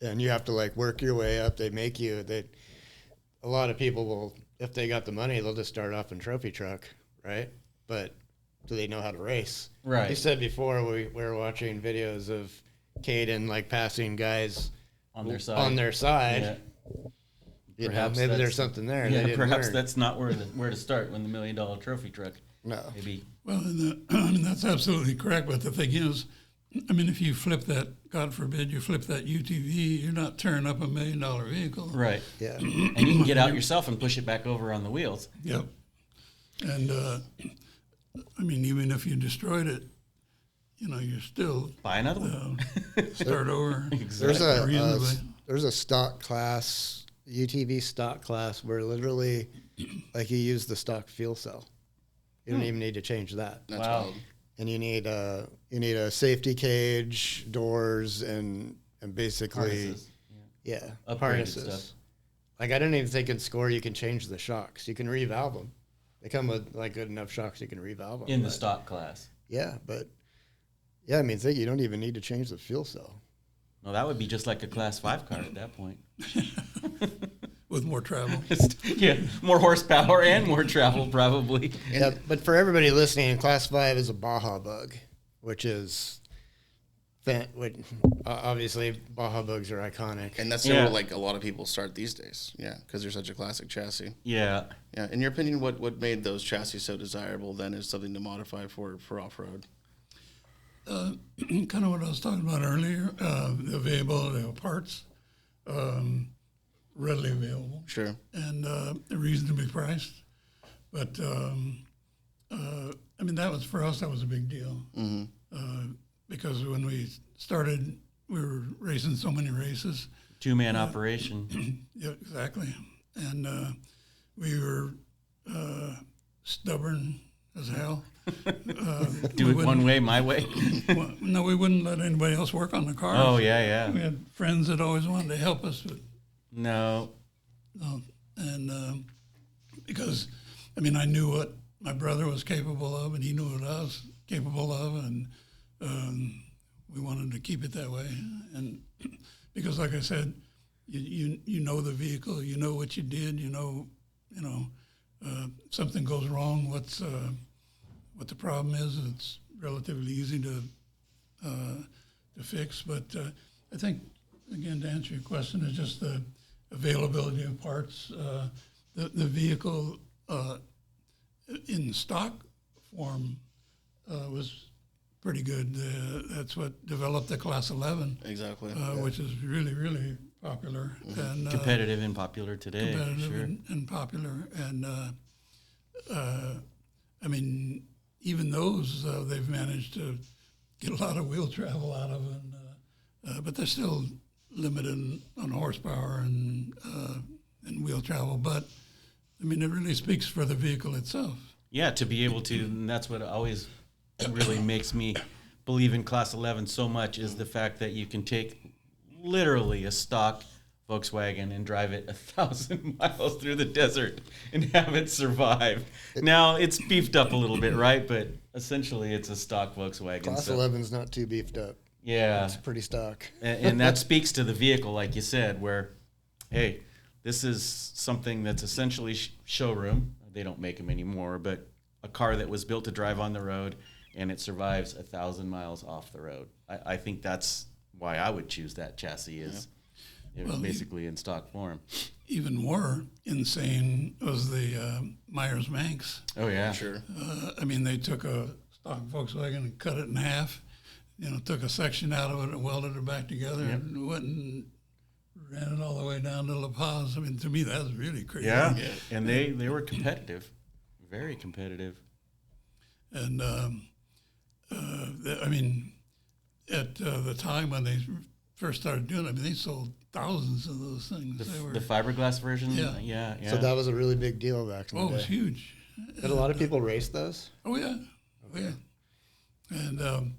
and you have to like work your way up. They make you. A lot of people will, if they got the money, they'll just start off in trophy truck, right? But do they know how to race? Right. You said before we were watching videos of Caden like passing guys on their side. Yeah. Perhaps Maybe that's- there's something there. Yeah, they didn't perhaps learn. that's not where to start when the $1 million trophy truck. No. Maybe. Well, that's absolutely correct. But the thing is, if you flip that, God forbid, you flip that UTV, you're not tearing up $1 million vehicle. Right. Yeah. And you can get out yourself and push it back over on the wheels. Yep. And even if you destroyed it, you're still Buy another one. start over. There's a stock class, UTV stock class, where literally, like you use the stock fuel cell. You don't even need to change that. That's Wow. wild. And you need a safety cage, doors, and basically Harnesses. Upgraded harnesses. stuff. Like I didn't even think in score you can change the shocks. You can revalve them. They come with like good enough shocks you can revalve them. In the stock class. Yeah, but you don't even need to change the fuel cell. No, that would be just like a Class 5 car at that point. with more travel. Yeah, more horsepower and more travel probably. Yeah, but for everybody listening, Class 5 is a Baja bug, which is obviously Baja bugs are iconic. And that's where like a lot of people start these days. Yeah, because they're such a classic chassis. Yeah. Yeah. In your opinion, what made those chassis so desirable then is something to modify for off-road? Kind of what I was talking about earlier, the availability of parts, readily available, Sure. and reasonably priced. But I mean, that was for us. That was a big deal because when we started, we were racing so many races. 2-man operation. Yeah, exactly, and we were stubborn as hell. Do it one way, my way. Well, no, we wouldn't let anybody else work on the cars. Oh, yeah. We had friends that always wanted to help us, but No. no. And because, I mean, I knew what my brother was capable of, and he knew what I was capable of, and we wanted to keep it that way. And because, like I said, you know the vehicle, you know what you did, you know, something goes wrong. What the problem is? It's relatively easy to fix. But I think, again, to answer your question, is just the availability of parts. The vehicle in stock form was pretty good. That's what developed the Class 11, Exactly. which is really, really popular. And Competitive and popular today. competitive Sure. and popular. And I mean, even those they've managed to get a lot of wheel travel out of, but they're still limited on horsepower and wheel travel. But I mean, it really speaks for the vehicle itself. Yeah, to be able to, and that's what always really makes me believe in Class 11 so much, is the fact that you can take literally a stock Volkswagen and drive it 1,000 miles through the desert and have it survive. Now, it's beefed up a little bit, right? But essentially, it's a stock Volkswagen. Class 11's not too beefed up. Yeah. It's pretty stock. And that speaks to the vehicle, like you said, where, hey, this is something that's essentially showroom. They don't make them anymore, but a car that was built to drive on the road, and it survives 1,000 miles off the road. I think that's why I would choose that chassis, is it was basically in stock form. Even more insane was the Myers Manx. Oh, yeah. Sure. I mean, they took a stock Volkswagen and cut it in half. Took a section out of it and welded it back together and went and ran it all the way down to La Paz. I mean, to me, that's really crazy. Yeah, and they were competitive, very competitive. And I mean, at the time when they first started doing it, I mean, they sold thousands of those things. The fiberglass version? Yeah. Yeah. So that was a really big deal back in the Oh, day. it was huge. Did a lot of people race those? Oh, yeah. Oh, yeah. And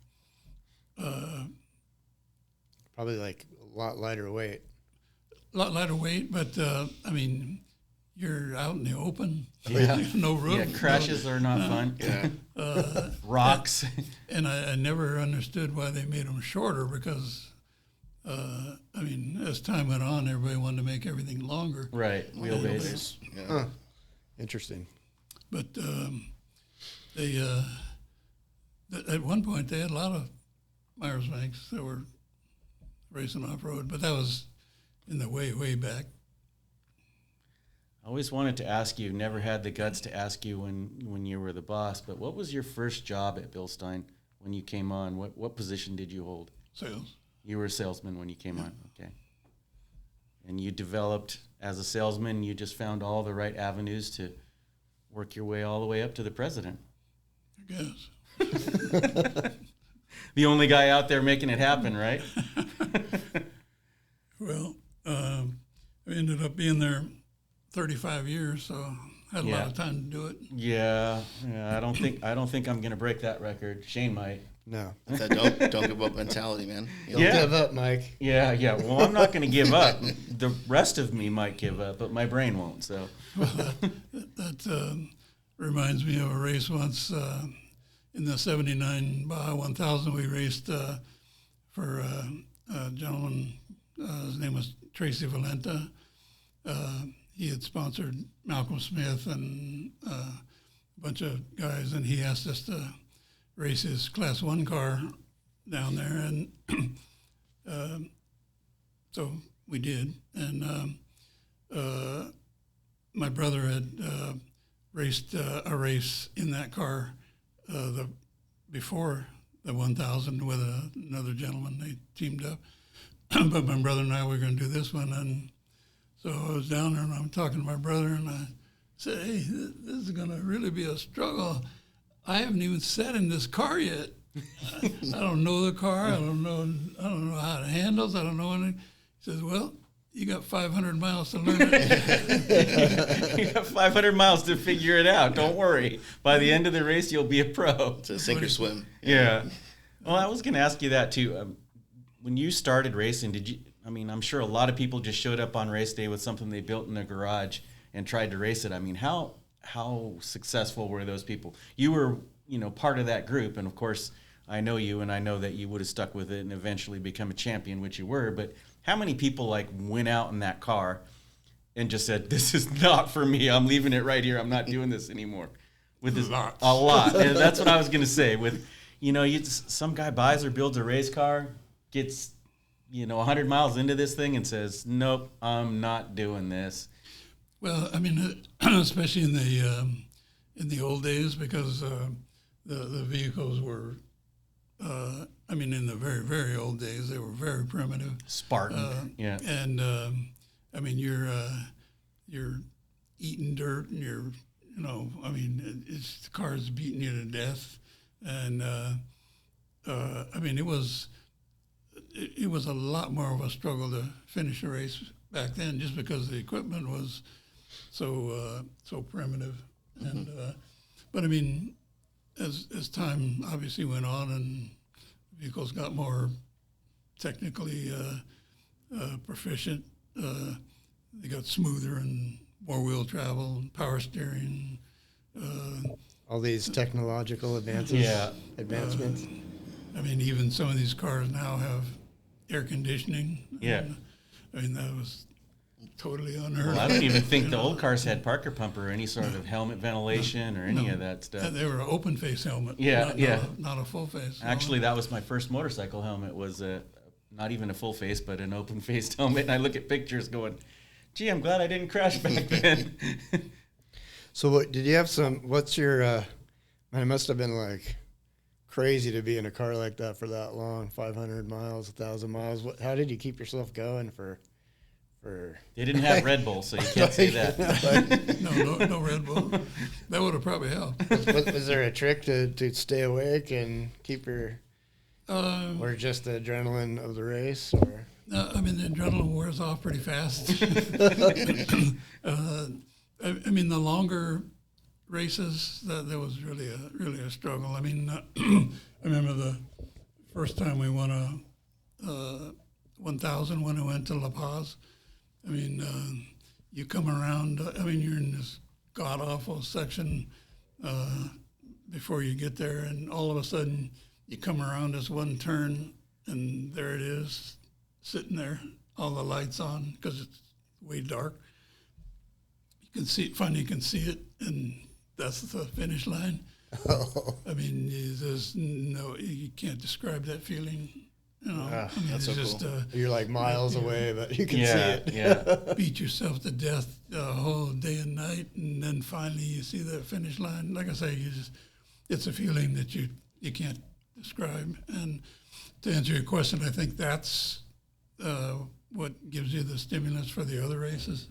Probably like a lot lighter weight. a lot lighter weight, but I mean, you're out in the open. Yeah. There's no roof. Yeah, crashes are not fun. Yeah. Rocks. And I never understood why they made them shorter because, I mean, as time went on, everybody wanted to make everything longer. Right, wheelbase. Yeah. Huh. Interesting. But they, at one point, they had a lot of Myers Manx that were racing off-road, but that was in the way back. I always wanted to ask you, never had the guts to ask you when you were the boss, but what was your first job at BILSTEIN when you came on? What position did you hold? Sales. You were a salesman when you came on, okay. And you developed, as a salesman, you just found all the right avenues to work your way all the way up to the president. I guess. The only guy out there making it happen, right? Well, I ended up being there 35 years, so I had a lot of time to do it. Yeah, I don't think I'm gonna break that record. Shane might. No. That don't give up mentality, man. Don't give up, Mike. Yeah. Well, I'm not gonna give up. The rest of me might give up, but my brain won't. So. That reminds me of a race once in the 79 Baja 1000. We raced for a gentleman, his name was Tracy Valenta. he had sponsored Malcolm Smith and a bunch of guys, and he asked us to race his Class 1 car down there, and so we did. And my brother had raced a race in that car before the 1,000 with another gentleman. They teamed up. But my brother and I were going to do this one. And so I was down there, and I'm talking to my brother, and I said, hey, this is going to really be a struggle. I haven't even sat in this car yet. I don't know the car. I don't know how it handles. I don't know anything. He says, well, you got 500 miles to learn it. You got 500 miles to figure it out. Don't worry. By the end of the race, you'll be a pro. It's a sink or swim. Yeah. Well, I was going to ask you that too. When you started racing, I'm sure a lot of people just showed up on race day with something they built in their garage and tried to race it. I mean, how successful were those people? You were, part of that group. And of course, I know you, and I know that you would have stuck with it and eventually become a champion, which you were. But how many people went out in that car and just said, this is not for me. I'm leaving it right here. I'm not doing this anymore. With this, a lot. And that's what I was going to say. With, some guy buys or builds a race car, gets, 100 miles into this thing and says, nope, I'm not doing this. Well, I mean, especially in the old days, because the vehicles were, in the very, very old days, they were very primitive. Spartan, yeah. And you're eating dirt, and it's the car's beating you to death, and it was a lot more of a struggle to finish a race back then, just because the equipment was so primitive. And but as time obviously went on and vehicles got more technically proficient, they got smoother and more wheel travel, and power steering. All these technological advances. Advancements. Even some of these cars now have air conditioning. Yeah. That was totally unheard of. Well, I don't even think the old cars had Parker pump or any sort of helmet ventilation or any of that stuff. They were an open face helmet. Not a full face. Actually, that was my first motorcycle helmet. Was not even a full face, but an open faced helmet. And I look at pictures, going, "Gee, I'm glad I didn't crash back then." So, what did you have? What's your? It must have been crazy to be in a car like that for that long, 500 miles, 1,000 miles. How did you keep yourself going for? They didn't have Red Bull, so you can't say that. No Red Bull. That would have probably helped. Was there a trick to stay awake and keep your, or just the adrenaline of the race, or? The adrenaline wears off pretty fast. The longer races, that was really a struggle. I remember the first time we won a 1,000 when I went to La Paz. You come around, you're in this god-awful section before you get there, and all of a sudden you come around this one turn, and there it is, sitting there, all the lights on, because it's way dark. You can see it, finally you can see it, and that's the finish line. You can't describe that feeling. That's so just, cool. You're miles away, but you can see it. Yeah. Beat yourself to death the whole day and night, and then finally you see the finish line. Like I say, it's a feeling that you can't describe. And to answer your question, I think that's what gives you the stimulus for the other races,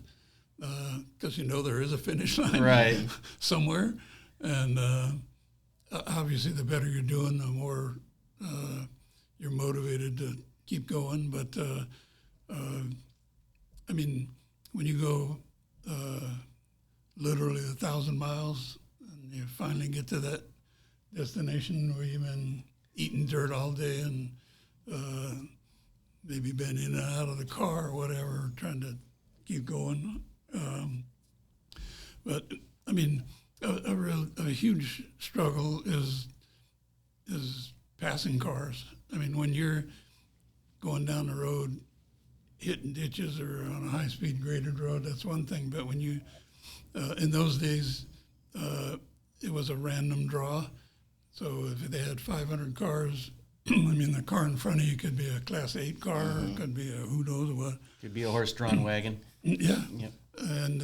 because there is a finish line right somewhere. And obviously, the better you're doing, the more you're motivated to keep going. But when you go literally 1,000 miles and you finally get to that destination where you've been eating dirt all day and maybe been in and out of the car or whatever, trying to keep going. A huge struggle is passing cars. When you're going down the road hitting ditches or on a high-speed graded road, that's one thing. But when you, in those days, it was a random draw. So if they had 500 cars, I mean, the car in front of you could be a Class 8 car, or it could be a who knows what. Could be a horse-drawn wagon. Yeah. Yep. And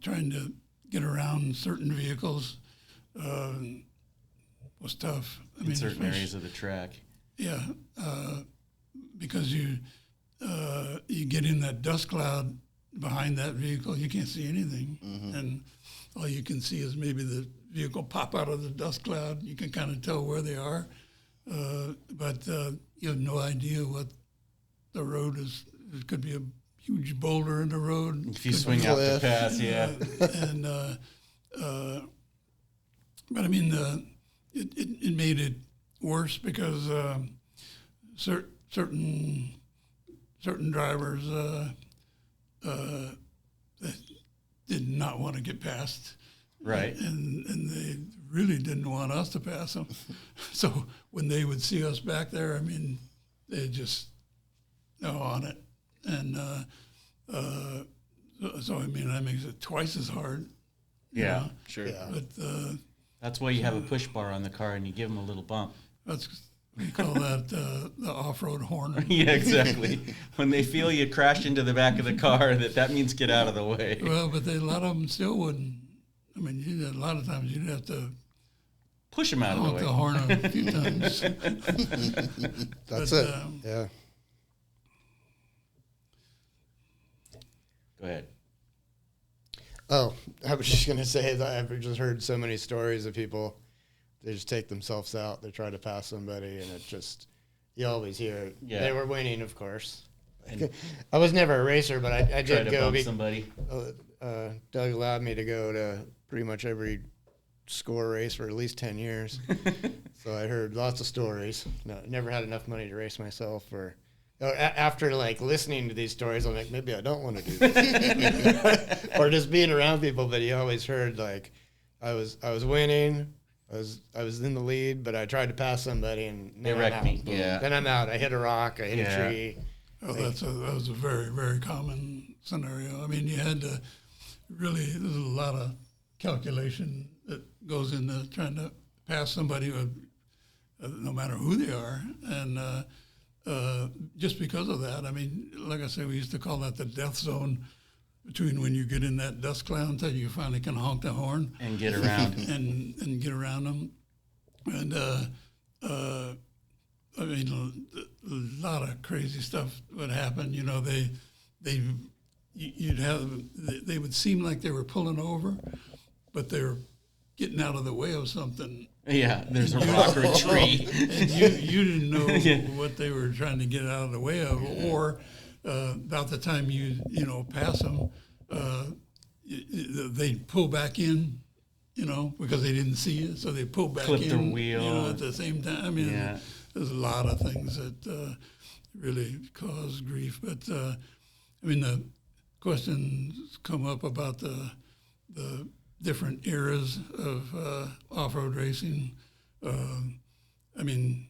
trying to get around certain vehicles was tough. I In certain areas of the track. Yeah, because you get in that dust cloud behind that vehicle, you can't see anything, and all you can see is maybe the vehicle pop out of the dust cloud. You can kind of tell where they are, but you have no idea what the road is. It could be a huge boulder in the road. If you swing out the pass, yeah. And but I mean, it made it worse because certain drivers did not want to get past, Right. and they really didn't want us to pass them. So when they would see us back there, I mean, they just on it, and so I mean that makes it twice as hard. you Yeah. know. Sure. Yeah. But That's why you have a push bar on the car and you give them a little bump. that's we call that the off-road horn. Yeah, exactly. When they feel you crash into the back of the car, that means get out of the way. Well, but a lot of them still wouldn't. I mean, a lot of times you'd have to Push them out of honk the the way. horn a few times. That's But, it. Yeah. Go ahead. Oh, I was just gonna say that I've just heard so many stories of people. They just take themselves out. They try to pass somebody, and it just you always hear it. Yeah. They were winning, of course. And I was never a racer, but I try did to go. bump somebody. Doug allowed me to go to pretty much every score race for at least 10 years. So I heard lots of stories. No, never had enough money to race myself. After like listening to these stories, I'm like, maybe I don't want to do this. Or just being around people. But you always heard like, I was winning. I was in the lead, but I tried to pass somebody and They then wrecked I'm me. out. Yeah. Then I'm out. I hit a rock. I hit Yeah. a tree. Oh, that was a very, very common scenario. I mean, you had to really, there's a lot of calculation that goes into trying to pass somebody, no matter who they are. And just because of that, I mean, like I said, we used to call that the death zone between when you get in that dust cloud until you finally can honk the horn And get around. and get around them. And I mean, a lot of crazy stuff would happen. You know, they would seem like they were pulling over, but they were getting out of the way of something. Yeah, there's a rock or a tree. And you didn't know Yeah. what they were trying to get out of the way of, or about the time you pass them, they'd pull back in, because they didn't see you, so they pull back Clip in, their wheel. at the same time. I mean, Yeah. there's a lot of things that really cause grief. But I mean, the questions come up about the different eras of off-road racing. I mean,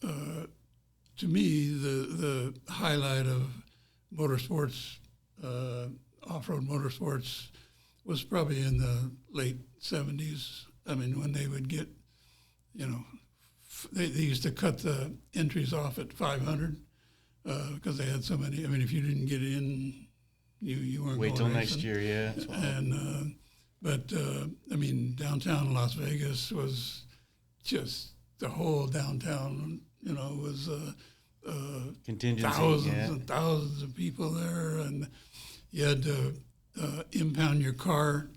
to me, the highlight of motorsports, off-road motorsports, was probably in the late 70s. I mean, when they would get, they used to cut the entries off at 500 because they had so many. I mean, if you didn't get in, you weren't Wait going till racing. next year, yeah. And but I mean, downtown Las Vegas was just the whole downtown. Was Contingency, thousands yeah. and thousands of people there, and you had to impound your car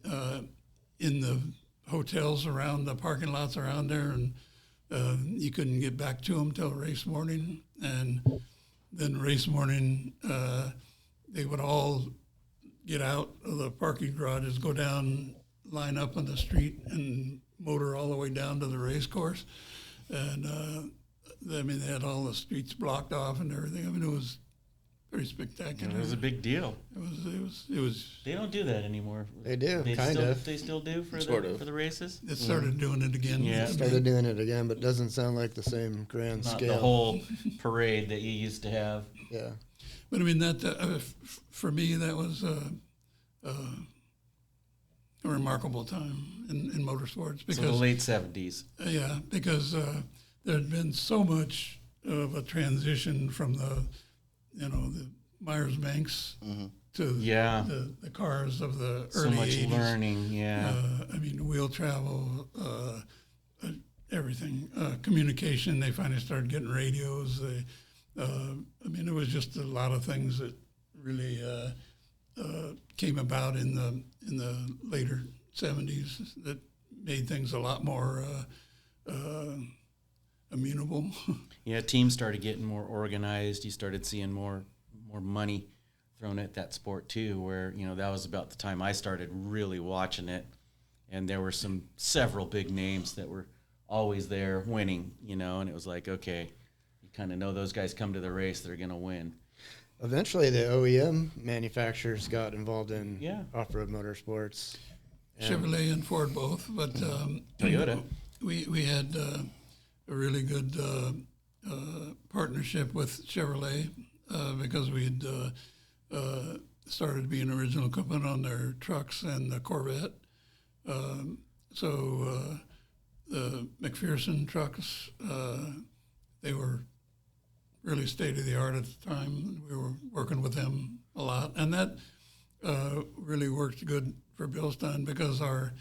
in the hotels around the parking lots around there, and you couldn't get back to them till race morning. And then race morning, they would all get out of the parking garages, go down, line up on the street, and motor all the way down to the race course. And I mean, they had all the streets blocked off and everything. I mean, it was pretty spectacular. It was a big deal. It was. They don't do that anymore. They do, They kind still, of. They still do for Sort the of. for the races. It started doing it again. Yeah. Started doing it again, but doesn't sound like the same grand Not scale. the whole parade that you used to have. Yeah. But I mean that for me that was a remarkable time in motorsports So the because late 70s. because there had been so much of a transition from the Myers-Banks to Yeah. the cars of the So early much 80s. learning. Yeah. I mean, wheel travel, everything, communication. They finally started getting radios. I mean, it was just a lot of things that really came about in the later 70s that made things a lot more amenable. Yeah, teams started getting more organized. You started seeing more money thrown at that sport too, where, that was about the time I started really watching it. And there were several big names that were always there winning, and it was like, okay, you kind of know those guys come to the race, they're going to win. Eventually, the OEM manufacturers got involved in Yeah. off-road motorsports. Chevrolet and Ford both, but Toyota. we had a really good partnership with Chevrolet because we had started being original equipment on their trucks and the Corvette. So the McPherson trucks, they were really state of the art at the time. We were working with them a lot, and that really worked good for Bilstein because our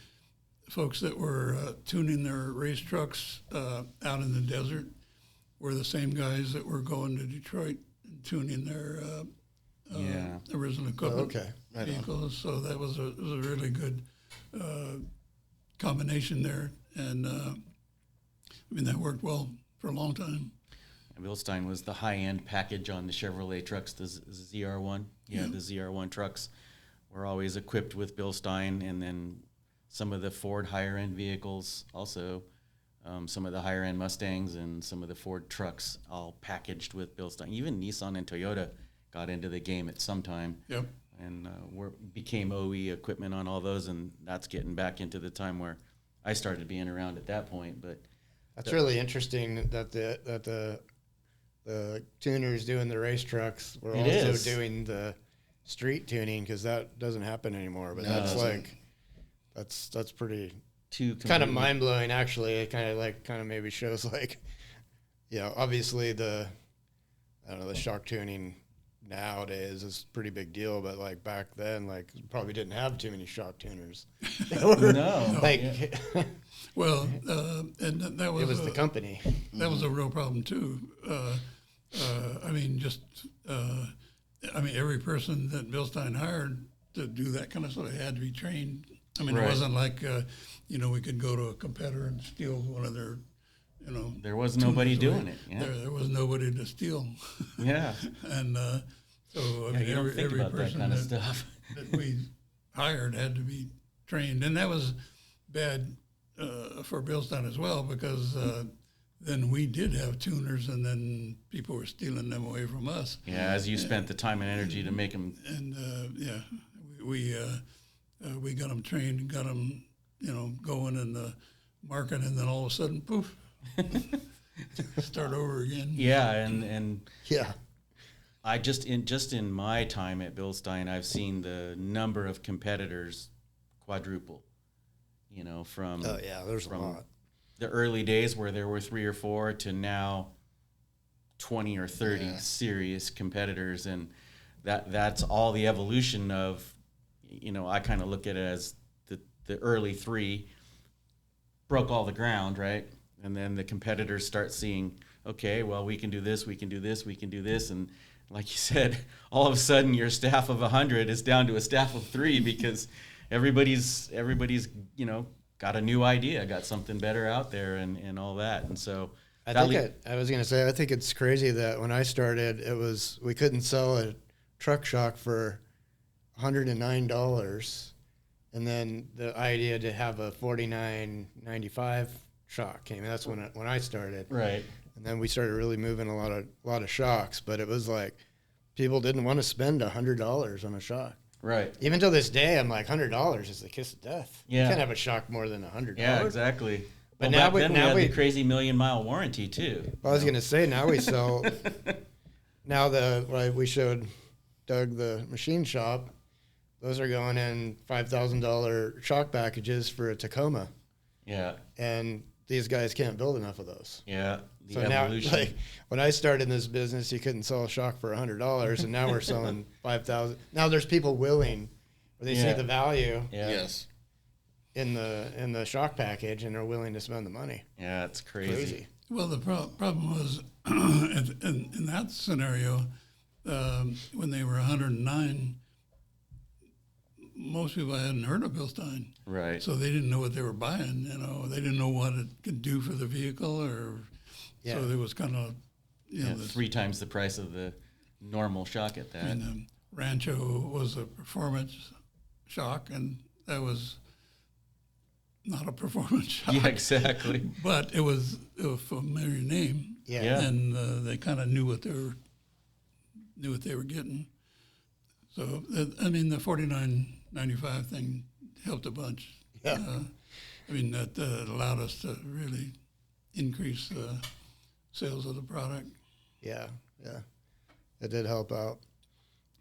folks that were tuning their race trucks out in the desert were the same guys that were going to Detroit and tuning their original equipment okay. Right on. vehicles. So that was a really good combination there, and that worked well for a long time. Bilstein was the high-end package on the Chevrolet trucks, the ZR1. Yeah, the ZR1 trucks were always equipped with Bilstein, and then some of the Ford higher-end vehicles also, some of the higher-end Mustangs and some of the Ford trucks all packaged with Bilstein. Even Nissan and Toyota got into the game at some time. Yep. And became OE equipment on all those, and that's getting back into the time where I started being around at that point. But That's really interesting that the tuners doing the race trucks were It also is. doing the street tuning, because that doesn't happen anymore. But No, that's it doesn't. that's pretty two kind of completely- mind blowing. Actually, it kind of maybe shows obviously the shock tuning nowadays is a pretty big deal, but like back then, probably didn't have too many shock tuners. No. Well, and that was it was the company. that was a real problem too. Every person that Bilstein hired to do that kind of stuff had to be trained. It Right. wasn't like we could go to a competitor and steal one of their There was nobody tuners away. doing it. Yeah. There was nobody to steal. Yeah. And so Yeah, you don't think every about that person kind of stuff. that we hired had to be trained, and that was bad for Bilstein as well, because then we did have tuners, and then people were stealing them away from us. Yeah, as you spent the time and energy to make them. And we got them trained and got them going in the market, and then all of a sudden, poof, start over again. Yeah, and Yeah. I just in my time at Bilstein, I've seen the number of competitors quadruple. From Oh yeah, there's a from lot. the early days where there were 3 or 4 to now 20 or 30 Yeah. serious competitors, and that's all the evolution of. I kind of look at it as the early 3 broke all the ground, right? And then the competitors start seeing, okay, well, we can do this, we can do this, we can do this. And like you said, all of a sudden your staff of 100 is down to a staff of 3 because everybody's got a new idea, got something better out there and all that. And so I was going to say, I think it's crazy that when I started, we couldn't sell a truck shock for $109, and then the idea to have a $49.95 shock came. That's when I started, right. and then we started really moving a lot of shocks. But it was like people didn't want to spend $100 on a shock. Right. Even till this day, I'm like, $100 is the kiss of death. Yeah. You can't have a shock more than $100. Yeah, exactly. But Well, now back we- then now we we- had the crazy 1,000,000-mile warranty too. I was gonna say now we sell. Now we showed Doug the machine shop. Those are going in $5,000 shock packages for a Tacoma, Yeah. and these guys can't build enough of those. Yeah. The So evolution. now, like when I started in this business, you couldn't sell a shock for $100, and now we're selling 5,000. Now there's people willing, where they see Yeah. the value yeah. Yes. in the shock package, and are willing to spend the money. Yeah, it's crazy. Crazy. Well, the problem was in that scenario, when they were 109, most people hadn't heard of BILSTEIN. Right. So they didn't know what they were buying. They didn't know what it could do for the vehicle, Yeah. so there was kind of, Yeah, this, 3 times the price of the normal shock at that. and Rancho was a performance shock, and that was not a performance shock. Yeah, exactly. But it was a familiar name, Yeah. Yeah. and they kind of knew what they were getting. So the 49.95 thing helped a bunch. Yeah. That allowed us to really increase the sales of the product. Yeah. It did help out.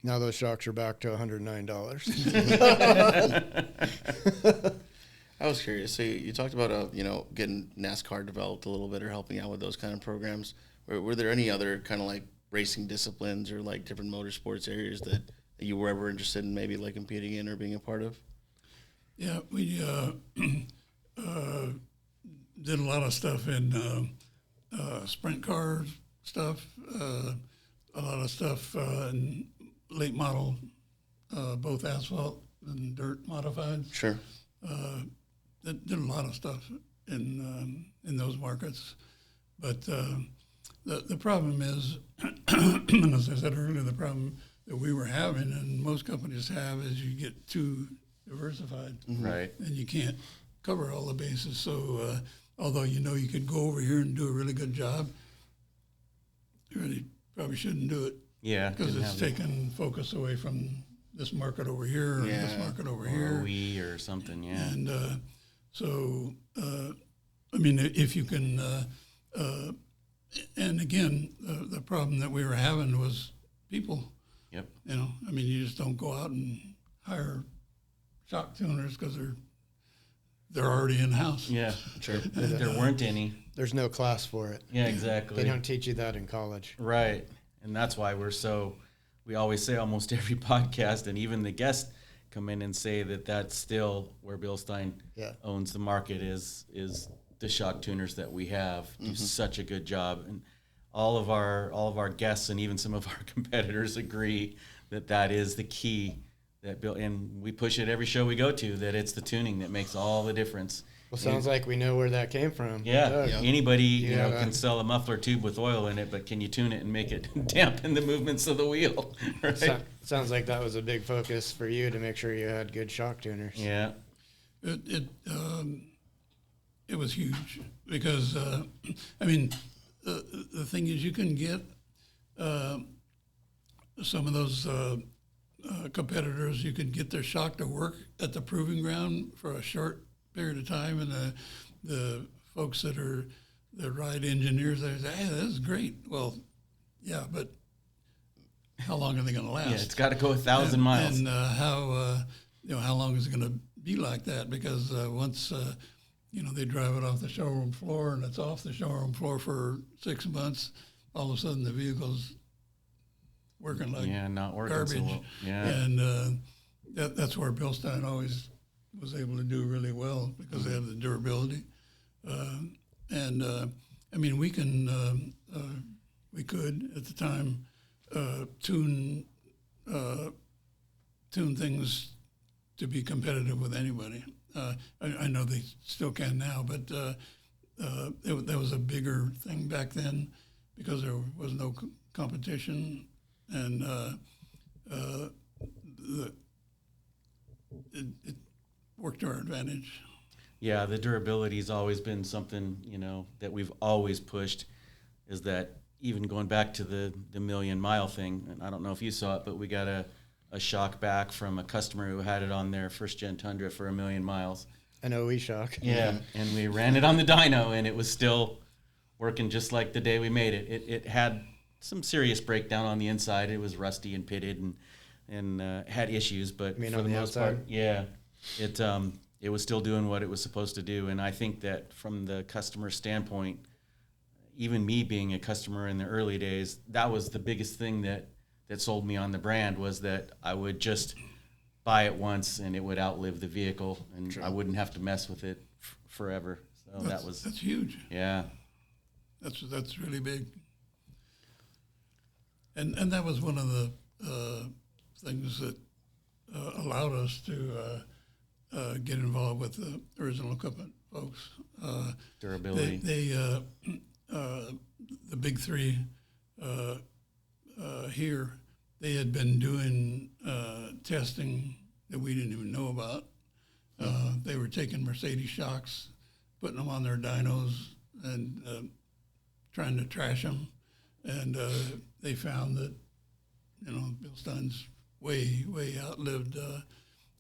Now those shocks are back to $109. I was curious. So you talked about getting NASCAR developed a little bit, or helping out with those kind of programs. Were there any other kind of like racing disciplines or like different motorsports areas that you were ever interested in, maybe like competing in or being a part of? Yeah, we did a lot of stuff in sprint car stuff, a lot of stuff in late model, both asphalt and dirt modified. Sure. Did a lot of stuff in those markets, but the problem is, and as I said earlier, the problem that we were having, and most companies have, is you get too diversified, Right. and you can't cover all the bases. So although you could go over here and do a really good job, you really probably shouldn't do it, Yeah. because didn't it's have the taking focus away from this market over here or this Yeah. market over here. OE or something. Yeah. And if you can, and again, the problem that we were having was people. Yep. You just don't go out and hire shock tuners because they're already in house. Yeah. Sure. There weren't any. There's no class for it. Yeah, exactly. They don't teach you that in college. Right. And that's why we always say almost every podcast, and even the guests come in and say that that's still where BILSTEIN owns the market is the shock tuners that we have do such a good job. And all of our guests and even some of our competitors agree that is the key and we push it every show we go to, that it's the tuning that makes all the difference. Well, sounds like we know where that came from. Yeah, Doug. anybody Yeah. can sell a muffler tube with oil in it, but can you tune it and make it dampen the movements of the wheel? Right? Sounds like that was a big focus for you to make sure you had good shock tuners. Yeah, It was huge because the thing is, you can get some of those competitors. You can get their shock to work at the proving ground for a short period of time, and the folks that are the ride engineers, they say, "Hey, this is great." Well, yeah, but how long are they going to last? yeah, it's got to go 1,000 miles. And how long is it going to be like that? Because once they drive it off the showroom floor and it's off the showroom floor for 6 months, all of a sudden the vehicle's working like not working garbage. so well. Yeah, And that's where BILSTEIN always was able to do really well, because they have the durability. We could at the time tune things to be competitive with anybody. I know they still can now, but that was a bigger thing back then because there was no competition, and it worked to our advantage. Yeah, the durability's always been something, that we've always pushed, is that even going back to the million mile thing, and I don't know if you saw it, but we got a shock back from a customer who had it on their first gen Tundra for 1,000,000 miles. An OE shock. Yeah, and we ran it on the dyno, and it was still working just like the day we made it. It had some serious breakdown on the inside. It was rusty and pitted and had issues, but mean for on the the most outside? part, yeah, it was still doing what it was supposed to do. And I think that from the customer standpoint, even me being a customer in the early days, that was the biggest thing that sold me on the brand, was that I would just buy it once and it would outlive the vehicle, and Sure. I wouldn't have to mess with it forever. So That's huge. yeah. That's really big. And that was one of the things that allowed us to get involved with the original equipment folks. Durability. The big three here, they had been doing testing that we didn't even know about. They were taking Mercedes shocks, putting them on their dynos, and trying to trash them. And they found that, Bilstein's way outlived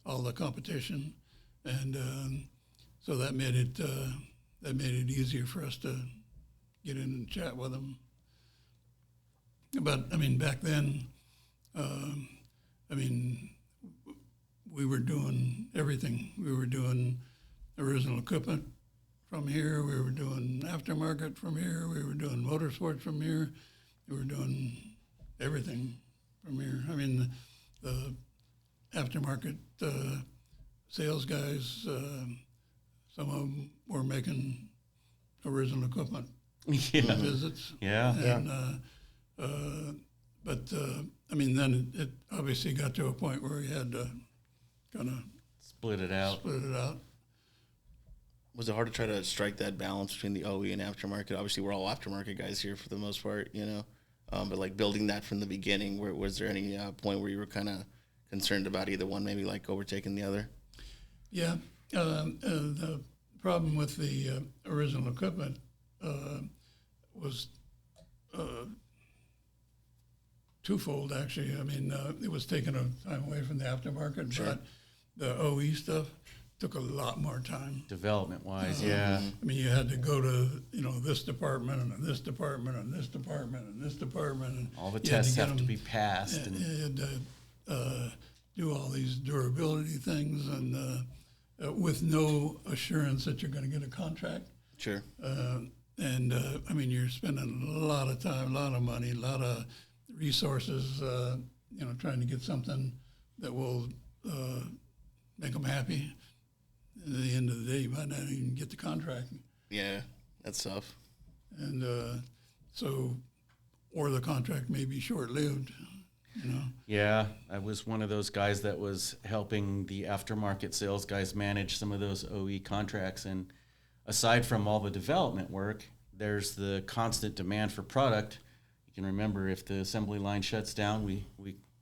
all the competition, and so that made it easier for us to get in and chat with them. But I mean, back then, we were doing everything. We were doing original equipment from here. We were doing aftermarket from here. We were doing motorsports from here. We were doing everything from here. I mean, the aftermarket sales guys, some of them were making original equipment Yeah. visits. Yeah. And, then it obviously got to a point where we had to kind of Split it out. split it out. Was it hard to try to strike that balance between the OE and aftermarket? Obviously, we're all aftermarket guys here for the most part, but like building that from the beginning, was there any point where you were kind of concerned about either one, maybe like overtaking the other? Yeah. The problem with the original equipment was twofold, actually. I mean, it was taking a time away from the aftermarket, Sure. but the OE stuff took a lot more time. Development wise, yeah. I mean, you had to go to, this department and this department and this department and this department. And All the you had tests get have to them- be passed. and And you had to do all these durability things, and with no assurance that you're going to get a contract. Sure. You're spending a lot of time, a lot of money, a lot of resources, trying to get something that will make them happy. And at the end of the day, you might not even get the contract. Yeah, that's tough. And or the contract may be short-lived, yeah, I was one of those guys that was helping the aftermarket sales guys manage some of those OE contracts. And aside from all the development work, there's the constant demand for product. You can remember, if the assembly line shuts down, we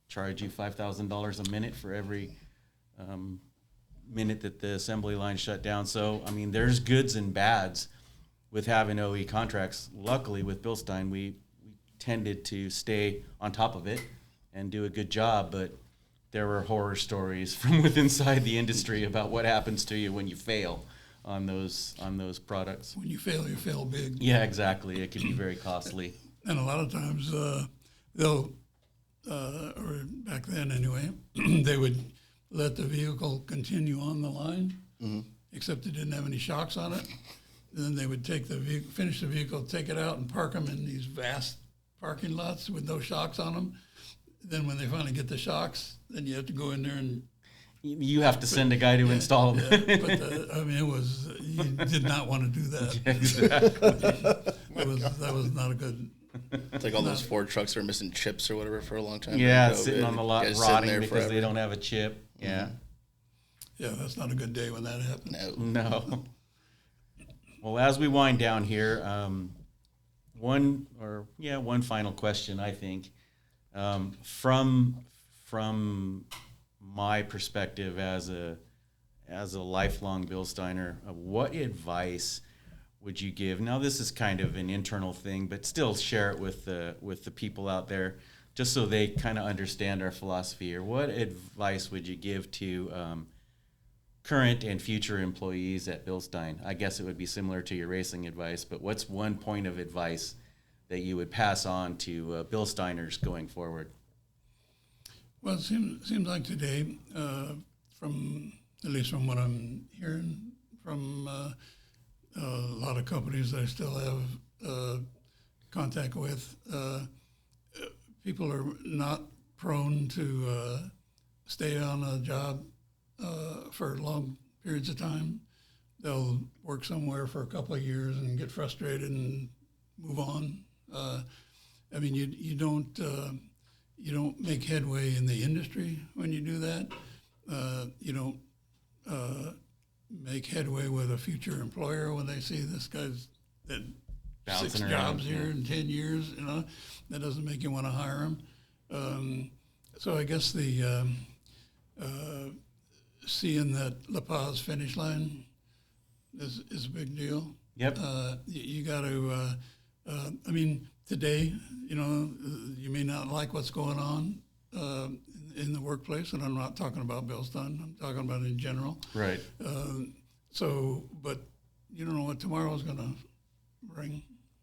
charge you $5,000 a minute for every minute that the assembly line shut down. So, I mean, there's goods and bads with having OE contracts. Luckily, with Bilstein, we tended to stay on top of it and do a good job, but there were horror stories from within inside the industry about what happens to you when you fail on those products. When you fail big. Yeah, exactly. It can be very costly. And a lot of times they'll, or back then anyway, they would let the vehicle continue on the line, except it didn't have any shocks on it. And then they would take the vehicle, finish the vehicle, take it out and park them in these vast parking lots with no shocks on them. Then when they finally get the shocks, then you have to go in there and You have to send a guy to install them. Yeah, but it was, you did not want to do that. Exactly. That was not a good. It's like all those Ford trucks are missing chips or whatever for a long time. Yeah, during sitting COVID. on the lot Guys sitting rotting there because they forever. don't have a chip. Yeah. Yeah, that's not a good day when that happens. No. No. Well, as we wind down here, one final question, I think, from my perspective as a lifelong Bilsteiner, what advice would you give? Now, this is kind of an internal thing, but still share it with the people out there, just so they kind of understand our philosophy. Or what advice would you give to current and future employees at BILSTEIN? I guess it would be similar to your racing advice, but what's one point of advice that you would pass on to BILSTEINers going forward? Well, it seems like today, from at least from what I'm hearing from a lot of companies that I still have contact with, people are not prone to stay on a job for long periods of time. They'll work somewhere for a couple of years and get frustrated and move on. I mean, you don't make headway in the industry when you do that. You don't make headway with a future employer when they see this guy's at Bouncing 6 around, jobs here in 10 years. That doesn't make you want to hire him. So I guess the seeing that La Paz finish line is a big deal. Yep. You got to. I mean, today, you may not like what's going on in the workplace, and I'm not talking about BILSTEIN. I'm talking about in general. Right. But you don't know what tomorrow's going to bring.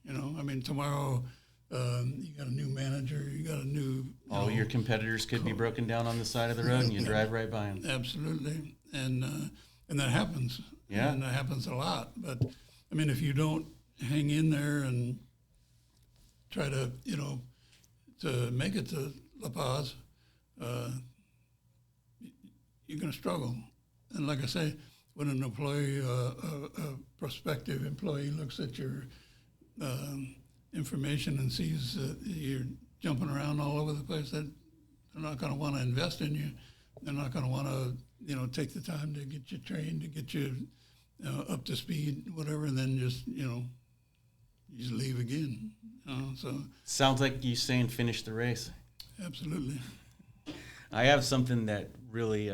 I mean, tomorrow you got a new manager, you got a new. All your competitors could be broken down on the side of the road, and you drive right by them. Absolutely, and that happens. Yeah. And that happens a lot. But I mean, if you don't hang in there and try to, to make it to La Paz, you're going to struggle. And like I say, when an employee, a prospective employee, looks at your information and sees that you're jumping around all over the place, that they're not going to want to invest in you. They're not going to want to, take the time to get you trained, to get you up to speed, whatever, and then just, you just leave again. So Sounds like you saying finish the race. absolutely. I have something that really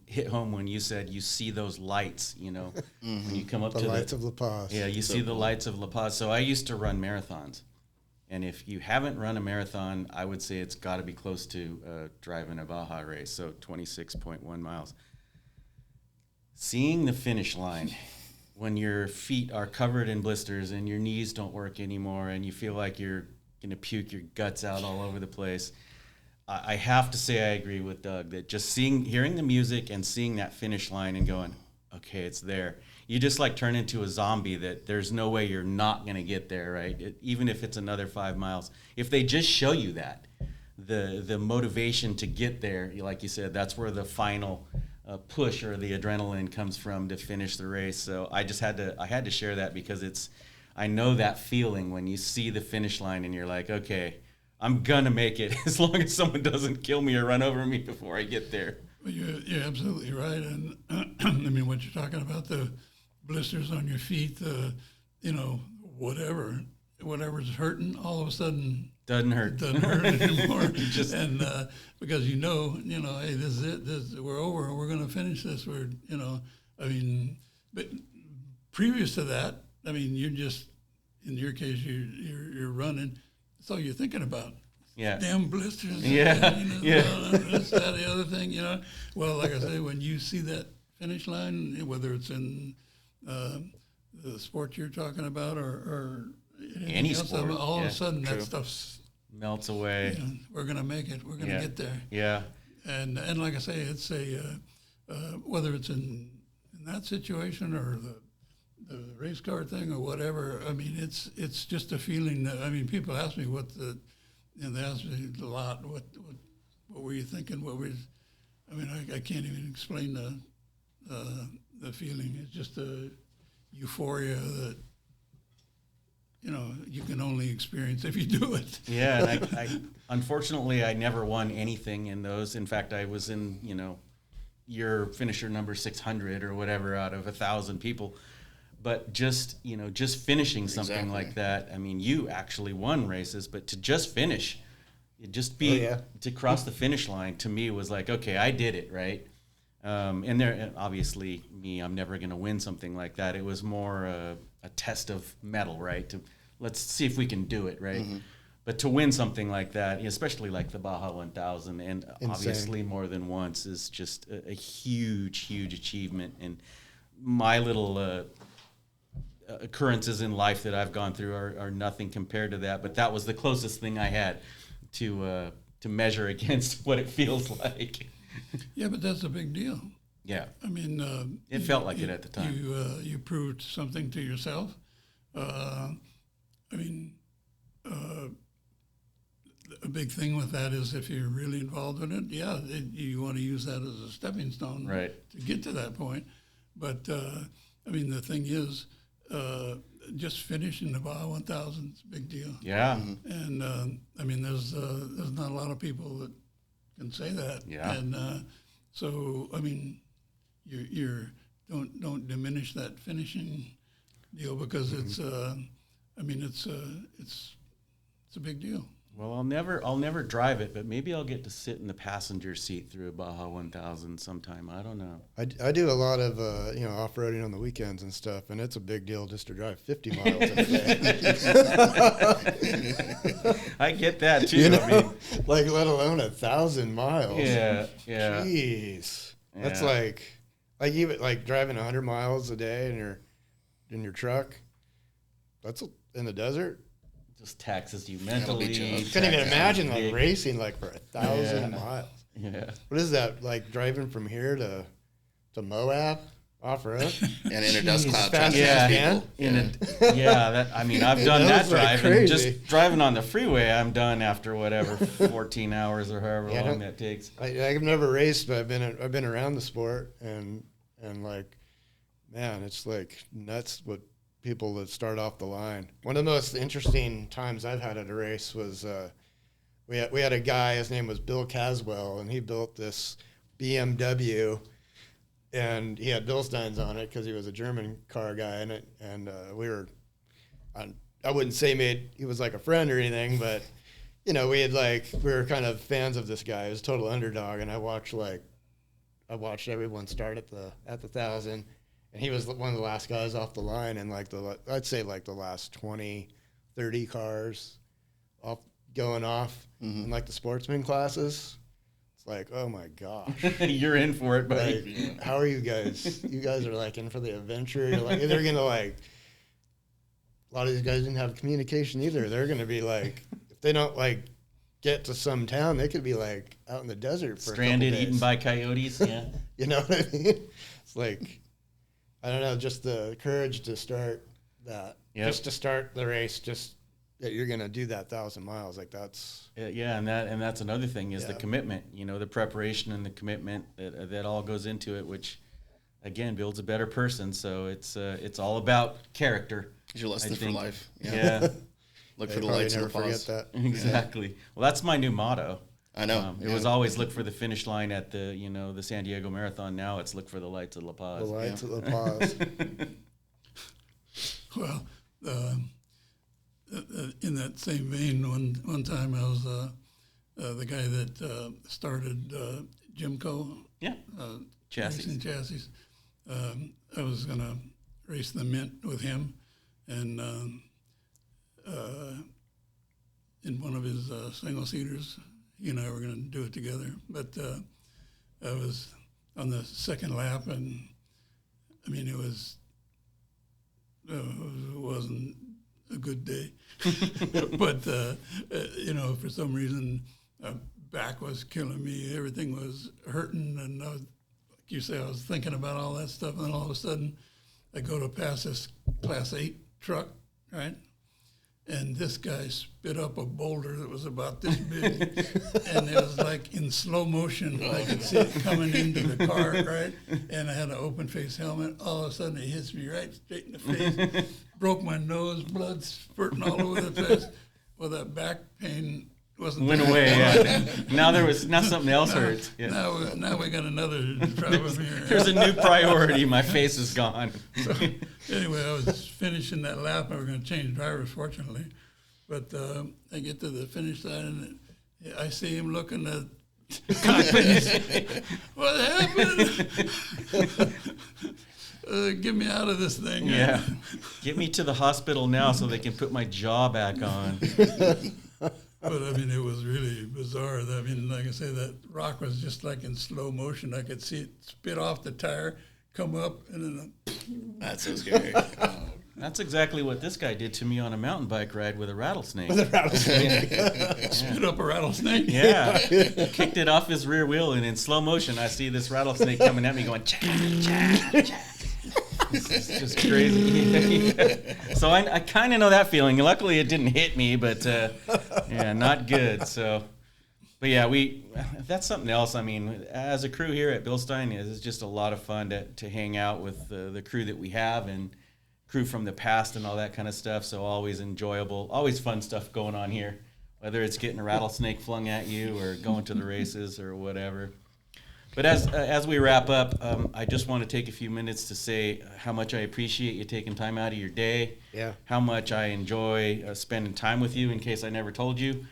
hit home when you said you see those lights, when you come up The to lights of La Paz. Yeah, you see the cool. lights of La Paz. So I used to run marathons. And if you haven't run a marathon, I would say it's got to be close to driving a Baja race, so 26.1 miles. Seeing the finish line when your feet are covered in blisters and your knees don't work anymore and you feel like you're going to puke your guts out all over the place, I have to say I agree with Doug that just hearing the music and seeing that finish line and going, okay, it's there. You just like turn into a zombie that there's no way you're not going to get there, right? Even if it's another 5 miles. If they just show you that, the motivation to get there, like you said, that's where the final push or the adrenaline comes from to finish the race. So I had to share that because I know that feeling when you see the finish line and you're like, okay, I'm gonna make it as long as someone doesn't kill me or run over me before I get there. Well, you're absolutely right. And I mean, what you're talking about, the blisters on your feet, whatever's hurting, all of a sudden Doesn't hurt. it doesn't hurt anymore. Just- and because hey, this is it. We're over. We're going to finish this. But previous to that, I mean, you're just, in your case, you're running. That's all you're thinking about. Yeah. Damn blisters. Yeah, yeah. This, that, the other thing, Well, like I say, when you see that finish line, whether it's in the sport you're talking about or anything Any else, sport, all of yeah, a sudden true. that stuff's, Melts away. we're going to make it. We're going to Yeah. get there. Yeah. And like I say, it's whether it's in that situation or the race car thing or whatever. I mean, it's just a feeling that, I mean, people ask me they ask me a lot, what were you thinking? I can't even explain the feeling. It's just a euphoria that, you can only experience if you do it. Yeah, and I unfortunately I never won anything in those. In fact, I was in your finisher number 600 or whatever out of 1,000 people. But just finishing something Exactly. like that. I mean, you actually won races, but to just finish, to cross the finish line to me was like, okay, I did it, right? And there, obviously, I'm never going to win something like that. It was more a test of mettle, right? Let's see if we can do it, right? Mm-hmm. But to win something like that, especially like the Baja 1000, and insane. Obviously more than once, is just a huge, huge achievement. And my little occurrences in life that I've gone through are nothing compared to that. But that was the closest thing I had to measure against what it feels like. Yeah, but that's a big deal. Yeah. I mean, it felt like it at the time. You proved something to yourself. I mean, a big thing with that is if you're really involved in it, you want to use that as a stepping stone to get to that point. But, I mean, the thing is, just finishing the Baja 1000 is a big deal. Yeah. Mm-hmm. And, I mean, there's not a lot of people that can say that. Yeah. And so, I mean, you're don't diminish that finishing deal because it's I mean it's a big deal. Well, I'll never drive it, but maybe I'll get to sit in the passenger seat through a Baja 1000 sometime. I don't know. I do a lot of off-roading on the weekends and stuff, and it's a big deal just to drive 50 miles in a day. I get that too. You know? I mean, like let alone 1,000 miles. Yeah. Jeez, that's Yeah. like even like driving 100 miles a day in your truck. That's in the desert. Just taxes you mentally. Couldn't even imagine like racing like for 1,000 Yeah. miles. Yeah. What is that like driving from here to Moab off road? And in a dust cloud. Fast Yeah. as can? I've done that That was, like, drive, and crazy. just driving on the freeway, I'm done after whatever 14 hours or however long that takes. I've never raced, but I've been around the sport and like, man, it's like nuts what people that start off the line. One of the most interesting times I've had at a race was we had a guy, his name was Bill Caswell, and he built this BMW, and he had Bilsteins on it because he was a German car guy in it, and I wouldn't say he was like a friend or anything, but we were kind of fans of this guy. He was a total underdog, and I watched everyone start at the 1,000. And he was one of the last guys off the line, and I'd say the last 20, 30 cars going off in like the sportsman classes. It's like, oh my gosh. You're in for it, buddy. Like, how are you guys? You guys are like in for the adventure. You're like, they're going to like, a lot of these guys didn't have communication either. They're going to be like, if they don't like get to some town, they could be like out in the desert for stranded, a couple days. eaten by coyotes. Yeah. You know what I mean? It's like, I don't know, just the courage to start that. Yep. Just to start the race, just that you're going to do that 1,000 miles. Like that's. Yeah, and that's another thing is the commitment, the preparation and the commitment that all goes into it, which, again, builds a better person. So it's all about character. It's your lesson for life. Yeah. Look for the lights and the forget pause. that. Exactly. Yeah. Well, that's my new motto. I know. It was always look for the finish line at the the San Diego Marathon. Now it's look for the lights at La Paz. The lights at La Paz. Well, in that same vein, one time I was the guy that started Jimco. Yeah. Racing chassis. I was going to race the Mint with him, and in one of his single seaters, he and I were going to do it together. But I was on the second lap, and I mean it wasn't a good day. But for some reason, back was killing me. Everything was hurting, and like you say, I was thinking about all that stuff, and then all of a sudden, I go to pass this Class 8 truck, right? And this guy spit up a boulder that was about this big, and it was like in slow motion. I could see it coming into the car, right? And I had an open face helmet. All of a sudden, it hits me right straight in the face. Broke my nose, blood spurting all over the place. Well, that back pain wasn't went there. away. Yeah. now something else hurts. Yeah. Now we got another problem here. There's a new priority. My face is gone. So, anyway, I was finishing that lap. I was going to change drivers, fortunately. But I get to the finish line, and I see him looking at What happened? Get me out of this thing. Yeah. Get me to the hospital now so they can put my jaw back on. But I mean, it was really bizarre. I mean, like I say, that rock was just like in slow motion. I could see it spit off the tire, come up, and then That's so scary. That's exactly what this guy did to me on a mountain bike ride with a rattlesnake. spit up a rattlesnake. Yeah. Kicked it off his rear wheel, and in slow motion, I see this rattlesnake coming at me going, cha, cha, cha. It's just crazy. So I kind of know that feeling. Luckily, it didn't hit me, but yeah, not good. So, but yeah, that's something else. I mean, as a crew here at BILSTEIN, it's just a lot of fun to hang out with the crew that we have and crew from the past and all that kind of stuff. So always enjoyable, always fun stuff going on here, whether it's getting a rattlesnake flung at you or going to the races or whatever. But as we wrap up, I just want to take a few minutes to say how much I appreciate you taking time out of your day. Yeah. How much I enjoy spending time with you, in case I never told you.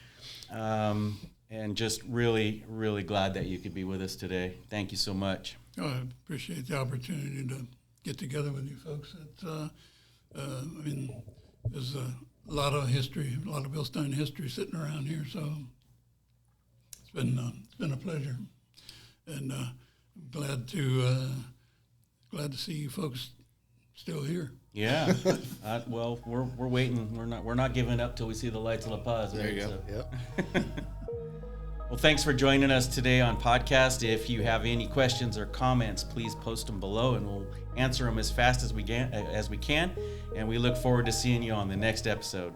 And just really, really glad that you could be with us today. Thank you so much. Oh, I appreciate the opportunity to get together with you folks. I mean, there's a lot of history, a lot of BILSTEIN history sitting around here, so it's been a pleasure. And I'm glad to see you folks still here. Yeah. Well, we're waiting. We're not giving up till we see the lights of La Paz. Right? There you go. So. Yep. Well, thanks for joining us today on podcast. If you have any questions or comments, please post them below, and we'll answer them as fast as we can. And we look forward to seeing you on the next episode.